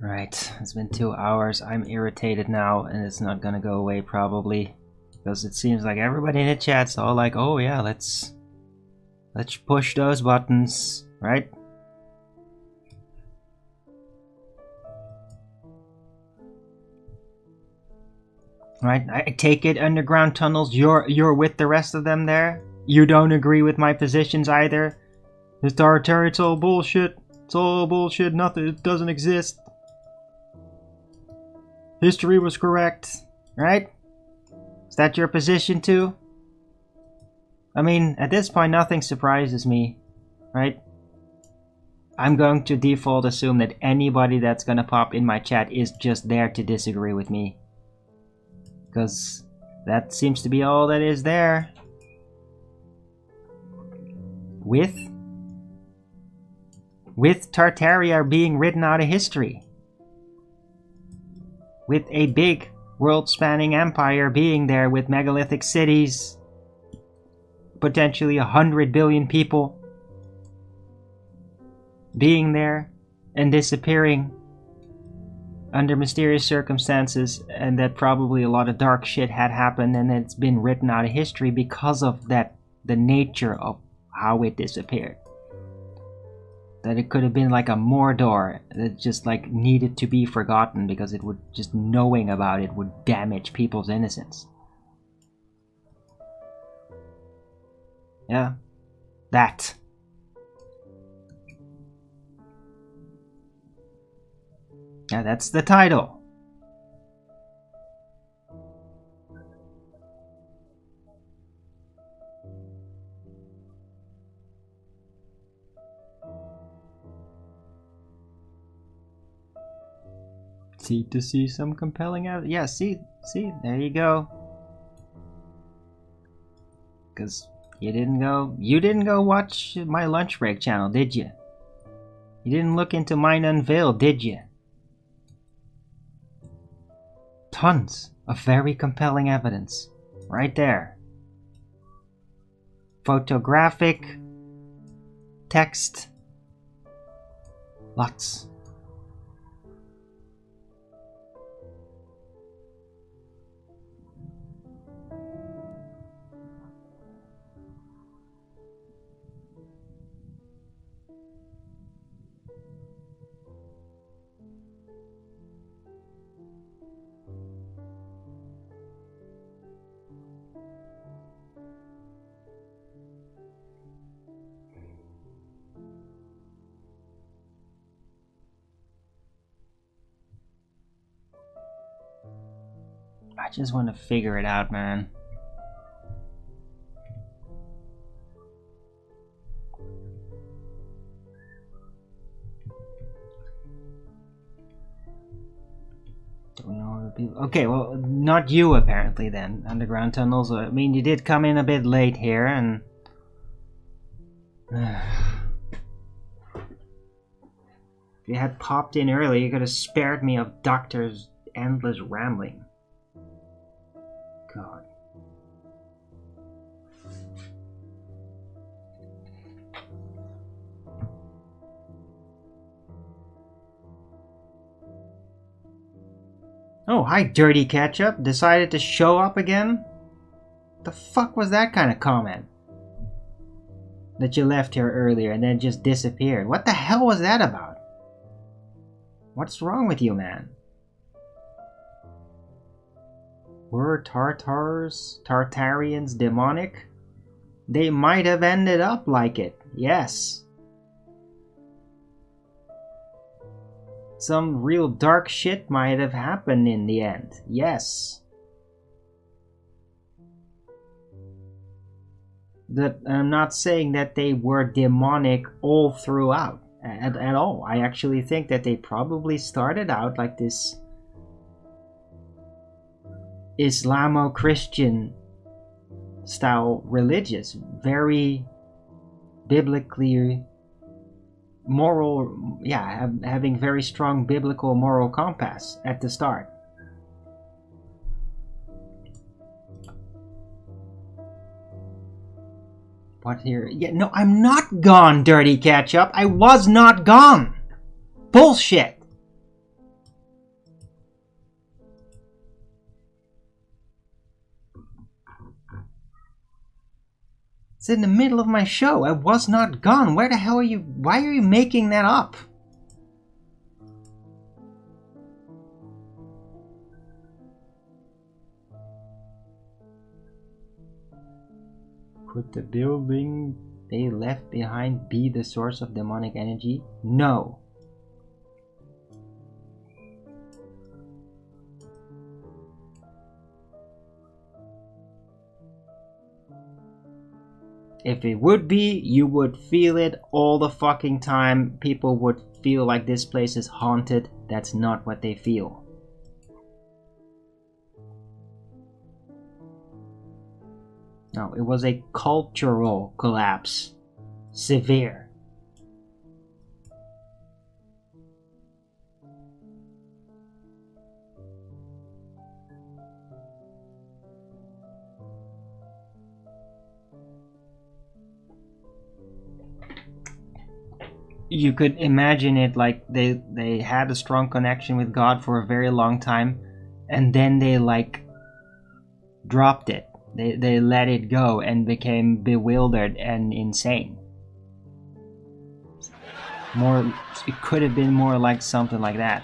Right, it's been 2 hours. I'm irritated now, and it's not gonna go away probably, because it seems like everybody in the chat's all like, "Oh yeah, let's push those buttons," right? Right, I take it, underground tunnels. You're with the rest of them there. You don't agree with my positions either. It's our territory. It's all bullshit. It's all bullshit. Nothing. It doesn't exist. History was correct, right? Is that your position too? I mean, at this point, nothing surprises me, right? I'm going to default assume that anybody that's gonna pop in my chat is just there to disagree with me. Because that seems to be all that is there. With Tartaria being written out of history. With a big world-spanning empire being there with megalithic cities. Potentially 100 billion people being there and disappearing under mysterious circumstances, and that probably a lot of dark shit had happened, and it's been written out of history because of that, the nature of how it disappeared. That it could have been like a Mordor that just like needed to be forgotten because it would, just knowing about it would damage people's innocence. Yeah, that. Yeah, that's the title. Need to see some compelling evidence. Yeah, see, there you go. Because you didn't go watch my lunch break channel, did you? You didn't look into Mine Unveiled, did you? Tons of very compelling evidence. Right there. Photographic. Text. Lots. I just want to figure it out, man. Don't know other people. Okay, well, not you apparently then. Underground tunnels. I mean, you did come in a bit late here, and if you had popped in early, you could have spared me of Doctor's endless rambling. God. Oh, hi, Dirty Ketchup. Decided to show up again? The fuck was that kind of comment? That you left here earlier and then just disappeared. What the hell was that about? What's wrong with you, man? Were Tartarians demonic? They might have ended up like it, yes. Some real dark shit might have happened in the end, yes. I'm not saying that they were demonic all throughout at all. I actually think that they probably started out like this Islamo-Christian style religious, very biblically moral, yeah, having very strong biblical moral compass at the start. What here? Yeah, no, I'm not gone, dirty ketchup. I was not gone. Bullshit. It's in the middle of my show. I was not gone. Where the hell are you? Why are you making that up? Could the building they left behind be the source of demonic energy? No. If it would be, you would feel it all the fucking time. People would feel like this place is haunted. That's not what they feel. No, it was a cultural collapse. Severe. You could imagine it like they had a strong connection with God for a very long time, and then they like dropped it. They let it go and became bewildered and insane. It could have been more like something like that.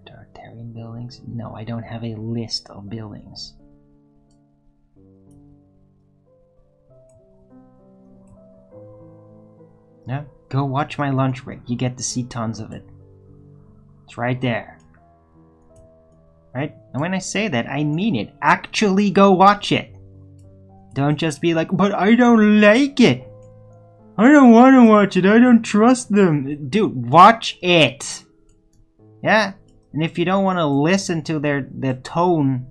Tartarian buildings? No, I don't have a list of buildings. No, go watch my lunch break. You get to see tons of it. It's right there. Right? And when I say that, I mean it. Actually go watch it. Don't just be like, but I don't like it. I don't want to watch it. I don't trust them. Dude, watch it. Yeah? And if you don't want to listen to their tone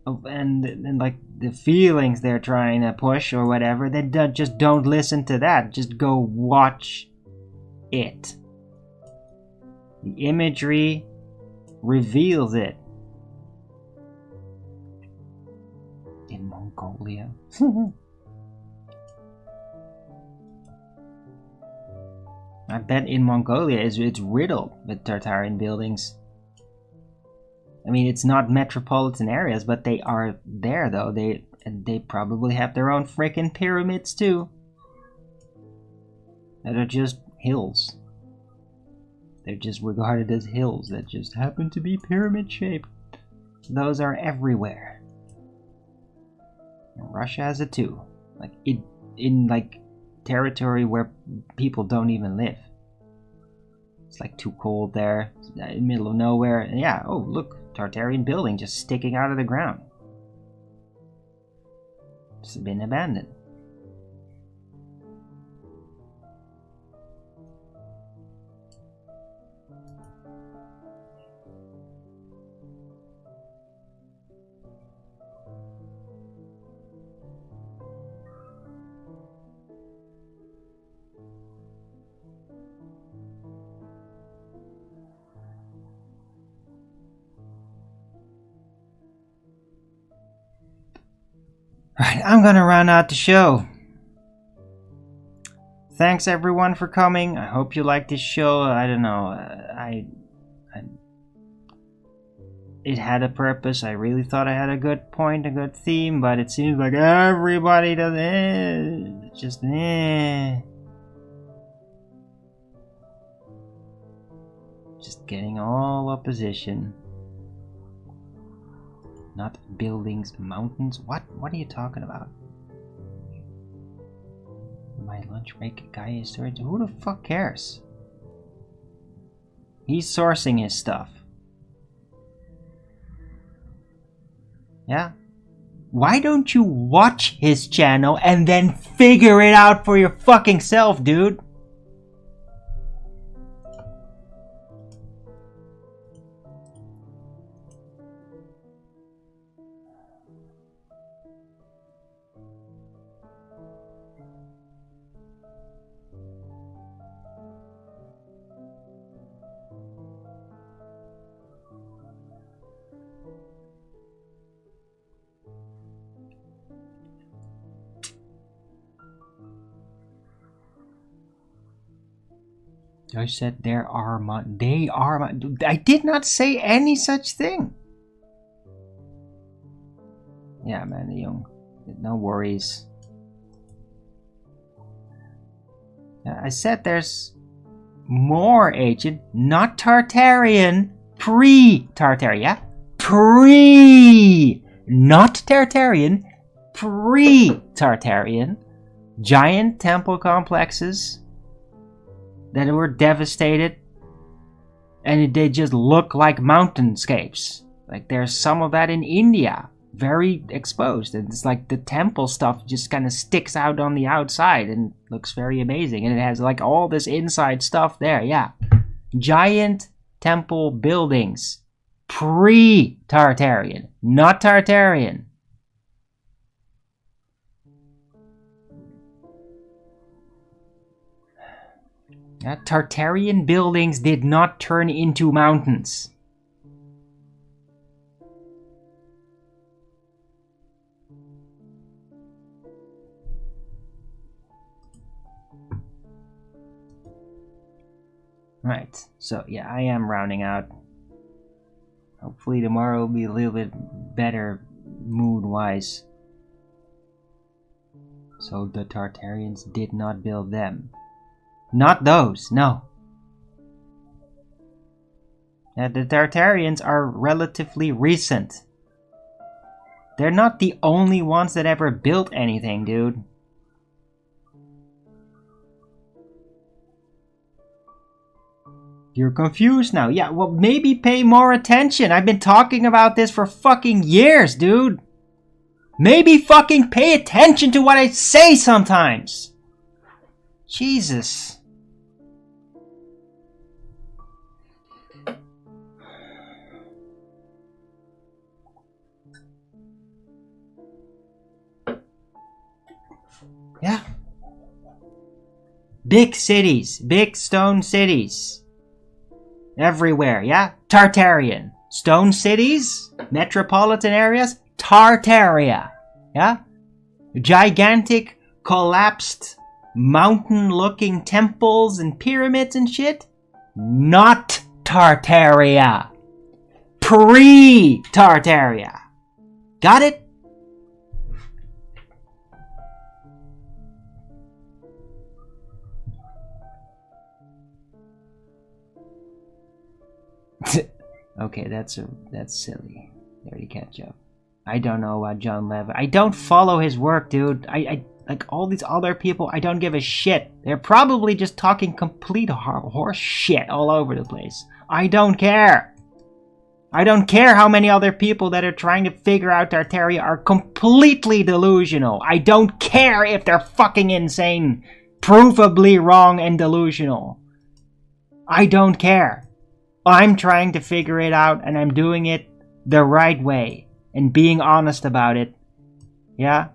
of, and like the feelings they're trying to push or whatever, then just don't listen to that. Just go watch it. The imagery reveals it. In Mongolia. I bet in Mongolia it's riddled with Tartarian buildings. I mean, it's not metropolitan areas, but they are there though. They probably have their own freaking pyramids too. That are just hills. They're just regarded as hills that just happen to be pyramid shaped. Those are everywhere. And Russia has it too. Like in like territory where people don't even live. It's like too cold there, in the middle of nowhere. And yeah, oh look, Tartarian building just sticking out of the ground. It's been abandoned. Right, I'm gonna round out the show. Thanks everyone for coming. I hope you liked this show. I don't know. It had a purpose. I really thought I had a good point, a good theme, but it seems like everybody does just just getting all opposition. Not buildings, mountains. What are you talking about? My lunch break guy is sourcing. Who the fuck cares? He's sourcing his stuff. Yeah? Why don't you watch his channel and then figure it out for your fucking self, dude? I said they are my. I did not say any such thing. Yeah, man, the young. No worries. Yeah, I said there's more agent, not Tartarian, pre-Tartarian. Yeah? Not Tartarian, pre-Tartarian. Giant temple complexes that were devastated, and they just look like mountainscapes. Like there's some of that in India, very exposed, and it's like the temple stuff just kind of sticks out on the outside and looks very amazing, and it has like all this inside stuff there. Yeah, giant temple buildings, pre-Tartarian, not Tartarian. Tartarian buildings did not turn into mountains. Right, so yeah, I am rounding out. Hopefully tomorrow will be a little bit better mood-wise. So the Tartarians did not build them. Not those, no. The Tartarians are relatively recent. They're not the only ones that ever built anything, dude. You're confused now. Yeah, well, maybe pay more attention. I've been talking about this for fucking years, dude. Maybe fucking pay attention to what I say sometimes. Jesus. Yeah. Big cities, big stone cities. Everywhere, yeah? Tartarian. Stone cities, metropolitan areas, Tartaria. Yeah? Gigantic, collapsed, mountain-looking temples and pyramids and shit? Not Tartaria. Pre-Tartaria. Got it? Okay, that's silly. There you catch up. I don't know about John Levitt. I don't follow his work, dude. I Like all these other people, I don't give a shit. They're probably just talking complete horse shit all over the place. I don't care. I don't care how many other people that are trying to figure out Tartaria are completely delusional. I don't care if they're fucking insane, provably wrong and delusional. I don't care. I'm trying to figure it out and I'm doing it the right way and being honest about it. Yeah?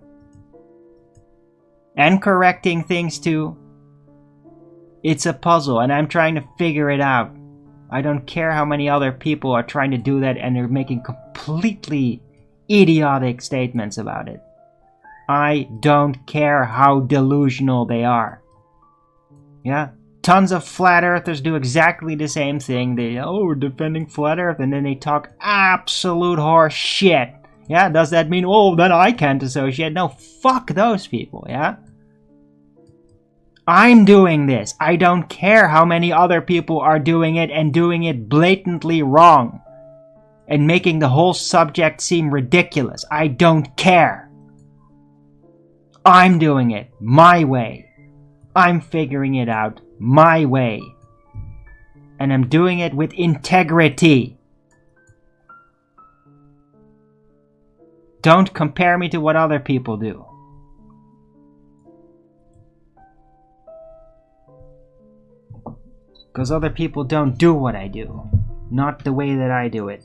And correcting things too. It's a puzzle and I'm trying to figure it out. I don't care how many other people are trying to do that and they're making completely idiotic statements about it. I don't care how delusional they are. Yeah? Tons of flat earthers do exactly the same thing. We're defending flat earth, and then they talk absolute horse shit. Yeah, does that mean, then I can't associate? No, fuck those people, yeah? I'm doing this. I don't care how many other people are doing it and doing it blatantly wrong. And making the whole subject seem ridiculous. I don't care. I'm doing it my way. I'm figuring it out my way. And I'm doing it with integrity. Don't compare me to what other people do. Because other people don't do what I do. Not the way that I do it.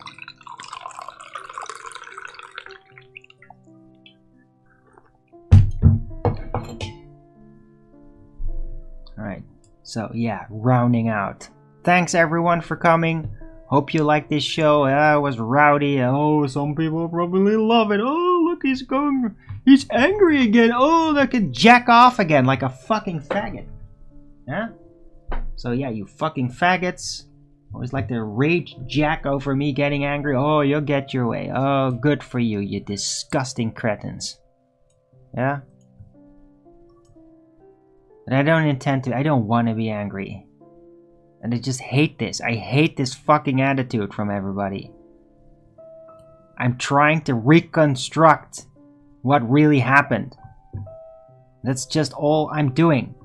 Alright, so yeah, rounding out. Thanks everyone for coming. Hope you like this show. It was rowdy. Oh, some people probably love it. Oh, look, he's angry again. Oh, look at jack off again like a fucking faggot. Huh? So yeah, you fucking faggots. Always like to rage jack over me getting angry. Oh, you'll get your way. Oh, good for you, you disgusting cretins. Yeah? But I don't want to be angry. And I just hate this. I hate this fucking attitude from everybody. I'm trying to reconstruct what really happened. That's just all I'm doing.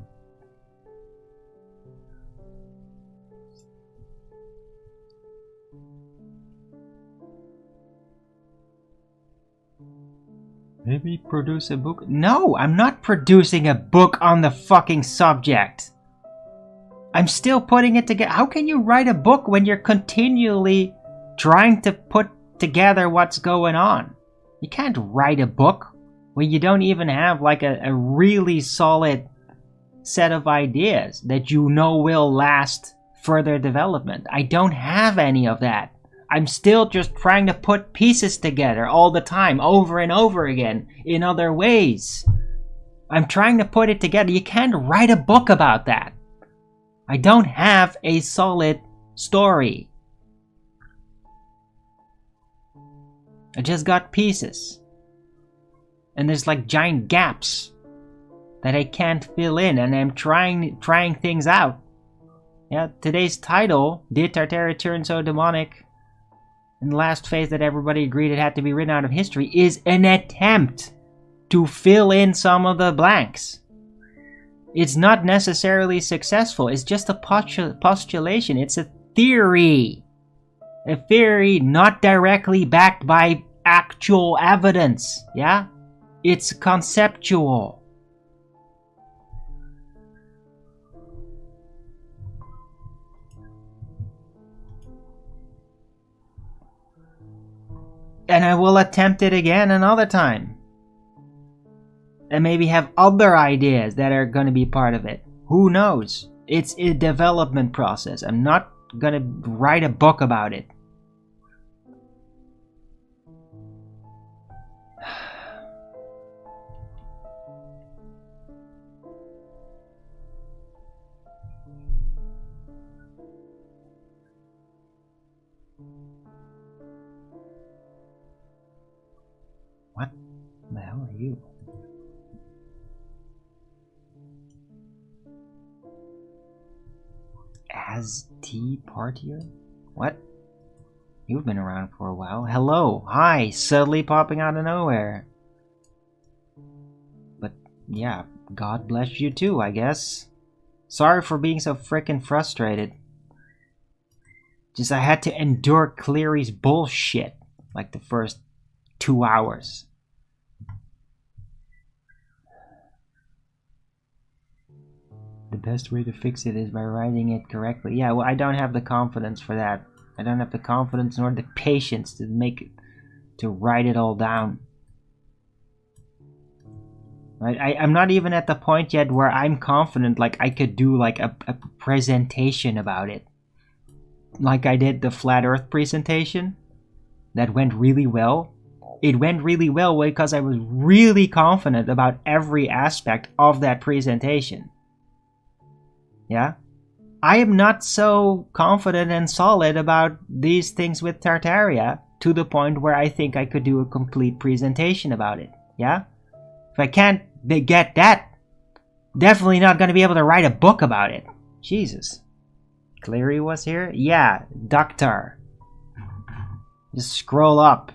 Maybe produce a book? No, I'm not producing a book on the fucking subject. I'm still putting it together. How can you write a book when you're continually trying to put together what's going on? You can't write a book when you don't even have like a really solid set of ideas that you know will last further development. I don't have any of that. I'm still just trying to put pieces together all the time, over and over again, in other ways. I'm trying to put it together. You can't write a book about that. I don't have a solid story. I just got pieces. And there's like giant gaps that I can't fill in, and I'm trying things out. Yeah, today's title, Did Tartaria Turn So Demonic? And the last phase that everybody agreed it had to be written out of history is an attempt to fill in some of the blanks. It's not necessarily successful. It's just a postulation. It's a theory. A theory not directly backed by actual evidence. Yeah? It's conceptual. And I will attempt it again another time. And maybe have other ideas that are going to be part of it. Who knows? It's a development process. I'm not going to write a book about it. What the hell are you? As Tea Partier? What? You've been around for a while. Hello, hi, suddenly popping out of nowhere. But yeah, God bless you too, I guess. Sorry for being so freaking frustrated. Just I had to endure Cleary's bullshit like the first 2 hours. The best way to fix it is by writing it correctly. Yeah, well, I don't have the confidence for that. I don't have the confidence nor the patience to write it all down. Right? I'm not even at the point yet where I'm confident like I could do like a presentation about it. Like I did the Flat Earth presentation. That went really well. It went really well because I was really confident about every aspect of that presentation. Yeah? I am not so confident and solid about these things with Tartaria to the point where I think I could do a complete presentation about it. Yeah? If I can't get that, definitely not going to be able to write a book about it. Jesus. Cleary was here? Yeah, Doctor. Just scroll up.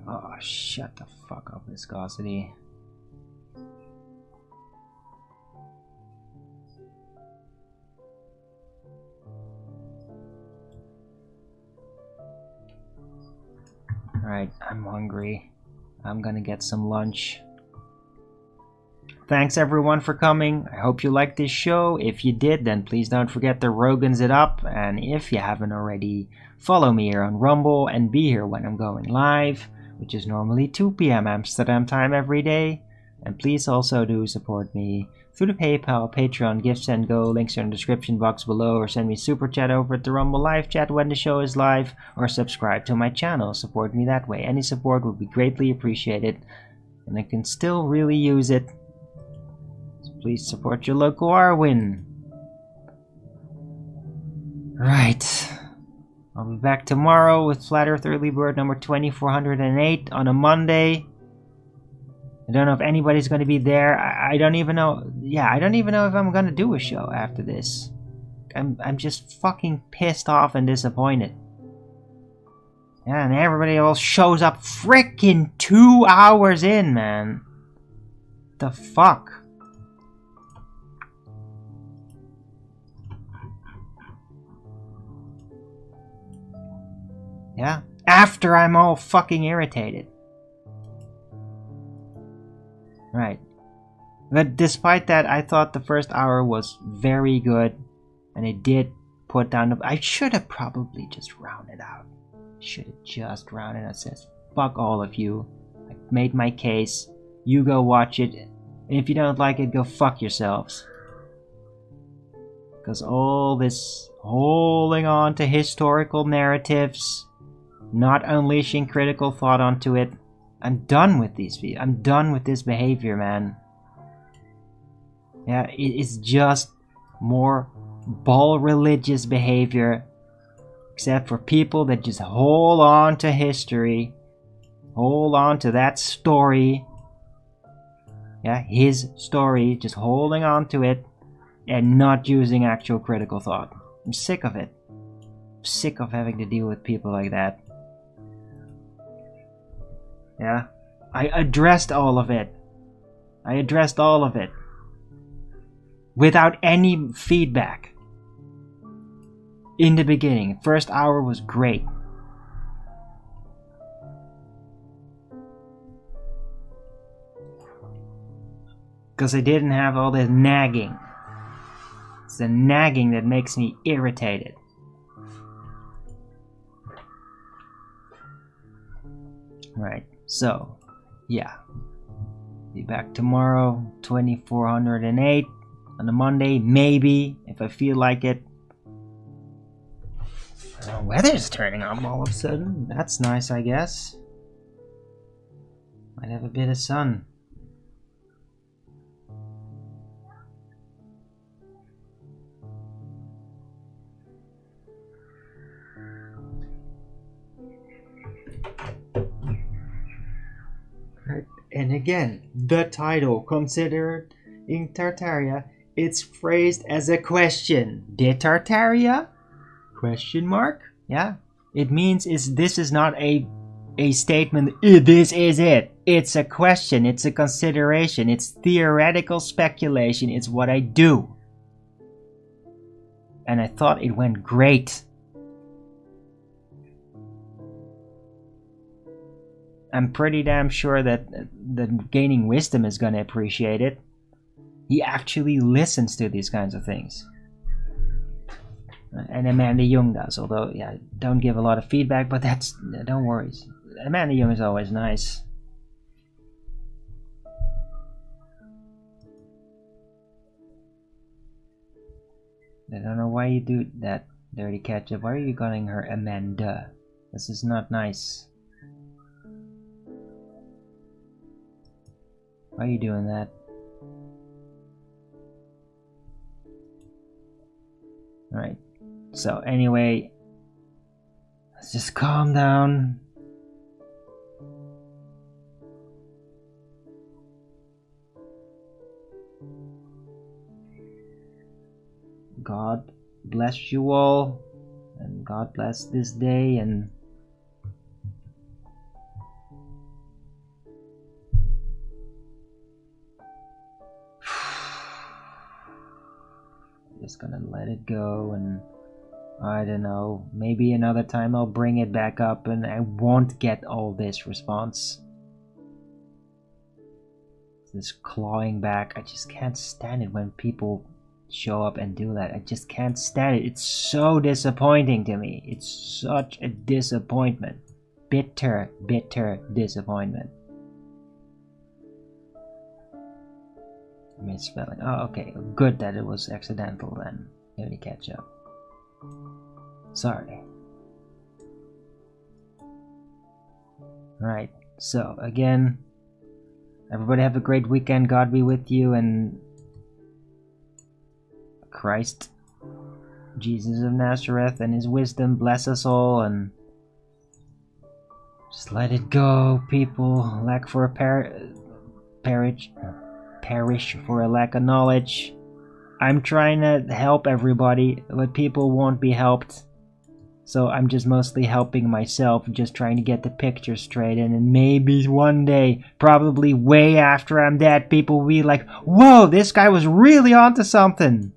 Oh, shut the fuck up, viscosity. Alright, I'm hungry. I'm gonna get some lunch. Thanks everyone for coming. I hope you liked this show. If you did, then please don't forget to Rogan's it up. And if you haven't already, follow me here on Rumble and be here when I'm going live, which is normally 2 p.m. Amsterdam time every day. And please also do support me through the PayPal, Patreon, Gifts and Go. Links are in the description box below, or send me super chat over at the Rumble live chat when the show is live, or subscribe to my channel. Support me that way. Any support would be greatly appreciated, and I can still really use it. So please support your local arwijin. Right. I'll be back tomorrow with Flat Earth Early Bird number 2408 on a Monday. I don't know if anybody's going to be there. I don't even know. Yeah, I don't even know if I'm going to do a show after this. I'm just fucking pissed off and disappointed. Yeah, and everybody all shows up frickin' 2 hours in, man. The fuck? Yeah? After I'm all fucking irritated. Right. But despite that, I thought the first hour was very good. And it did put down the... I should have probably just rounded out. Should have just rounded out. Says, fuck all of you. I made my case. You go watch it. And if you don't like it, go fuck yourselves. Because all this holding on to historical narratives, not unleashing critical thought onto it, I'm done with these videos. I'm done with this behavior, man. Yeah, it's just more ball religious behavior. Except for people that just hold on to history. Hold on to that story. Yeah, his story. Just holding on to it. And not using actual critical thought. I'm sick of it. I'm sick of having to deal with people like that. Yeah, I addressed all of it. I addressed all of it. Without any feedback. In the beginning. First hour was great. Because I didn't have all this nagging. It's the nagging that makes me irritated. Right. So, yeah. Be back tomorrow, 2408 on a Monday, maybe, if I feel like it. The weather's turning up all of a sudden. That's nice, I guess. Might have a bit of sun. And again, the title, considered in Tartaria, it's phrased as a question. Did Tartaria Question mark? Yeah. It means this is not a statement, this is it. It's a question, it's a consideration, it's theoretical speculation, it's what I do. And I thought it went great. I'm pretty damn sure that Gaining Wisdom is gonna appreciate it. He actually listens to these kinds of things. And Amanda Young does, although, yeah, don't give a lot of feedback, but don't worry. Amanda Young is always nice. I don't know why you do that, Dirty Ketchup. Why are you calling her Amanda? This is not nice. Why are you doing that? Alright. So anyway, let's just calm down. God bless you all, and God bless this day, and I'm just gonna let it go, and I don't know, maybe another time I'll bring it back up and I won't get all this response. This clawing back, I just can't stand it when people show up and do that. I just can't stand it. It's so disappointing to me. It's such a disappointment. Bitter, bitter disappointment. Misspelling. Oh, okay. Good that it was accidental then. Maybe catch up. Sorry. Right. So, again, everybody have a great weekend. God be with you, and Christ, Jesus of Nazareth, and his wisdom bless us all, and just let it go, people. Lack for a perish for a lack of knowledge. I'm trying to help everybody, but people won't be helped. So I'm just mostly helping myself, just trying to get the picture straight, and then maybe one day, probably way after I'm dead, people will be like, whoa, this guy was really onto something.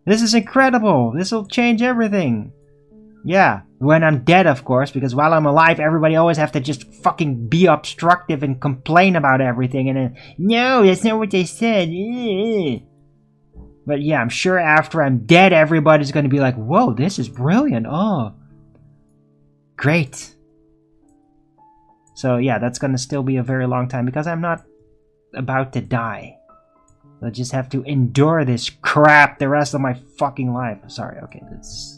This is incredible. This will change everything. Yeah, when I'm dead, of course, because while I'm alive, everybody always have to just fucking be obstructive and complain about everything, and then, no, that's not what they said. But yeah, I'm sure after I'm dead, everybody's going to be like, whoa, this is brilliant. Oh, great. So yeah, that's going to still be a very long time, because I'm not about to die. I'll just have to endure this crap the rest of my fucking life. Sorry, okay, that's...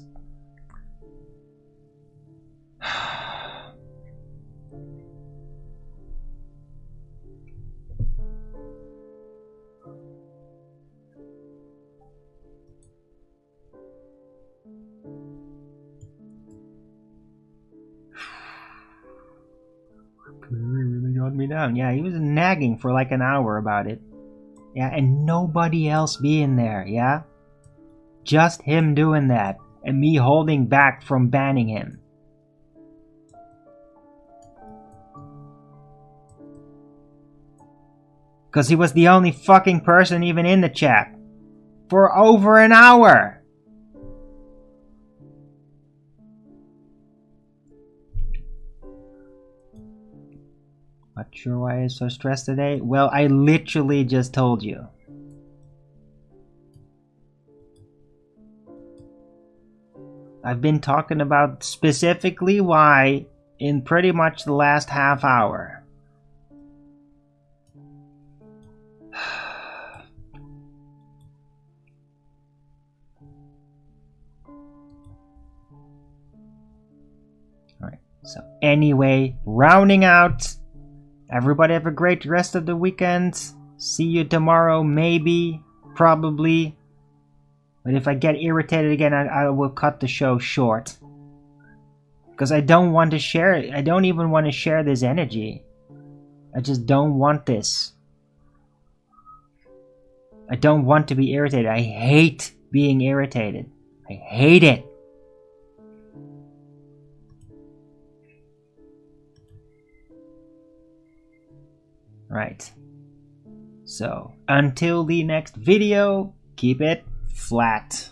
really got me down. Yeah, he was nagging for like an hour about it. Yeah, and nobody else being there, yeah? Just him doing that, and me holding back from banning him. Because he was the only fucking person even in the chat. For over an hour! Not sure why I'm so stressed today. Well, I literally just told you. I've been talking about specifically why in pretty much the last half hour. Alright, so anyway, rounding out. Everybody have a great rest of the weekend. See you tomorrow, maybe, probably. But if I get irritated again, I will cut the show short. Because I don't want to share it. I don't even want to share this energy. I just don't want this. I don't want to be irritated. I hate being irritated. I hate it. Right. So, until the next video, keep it flat.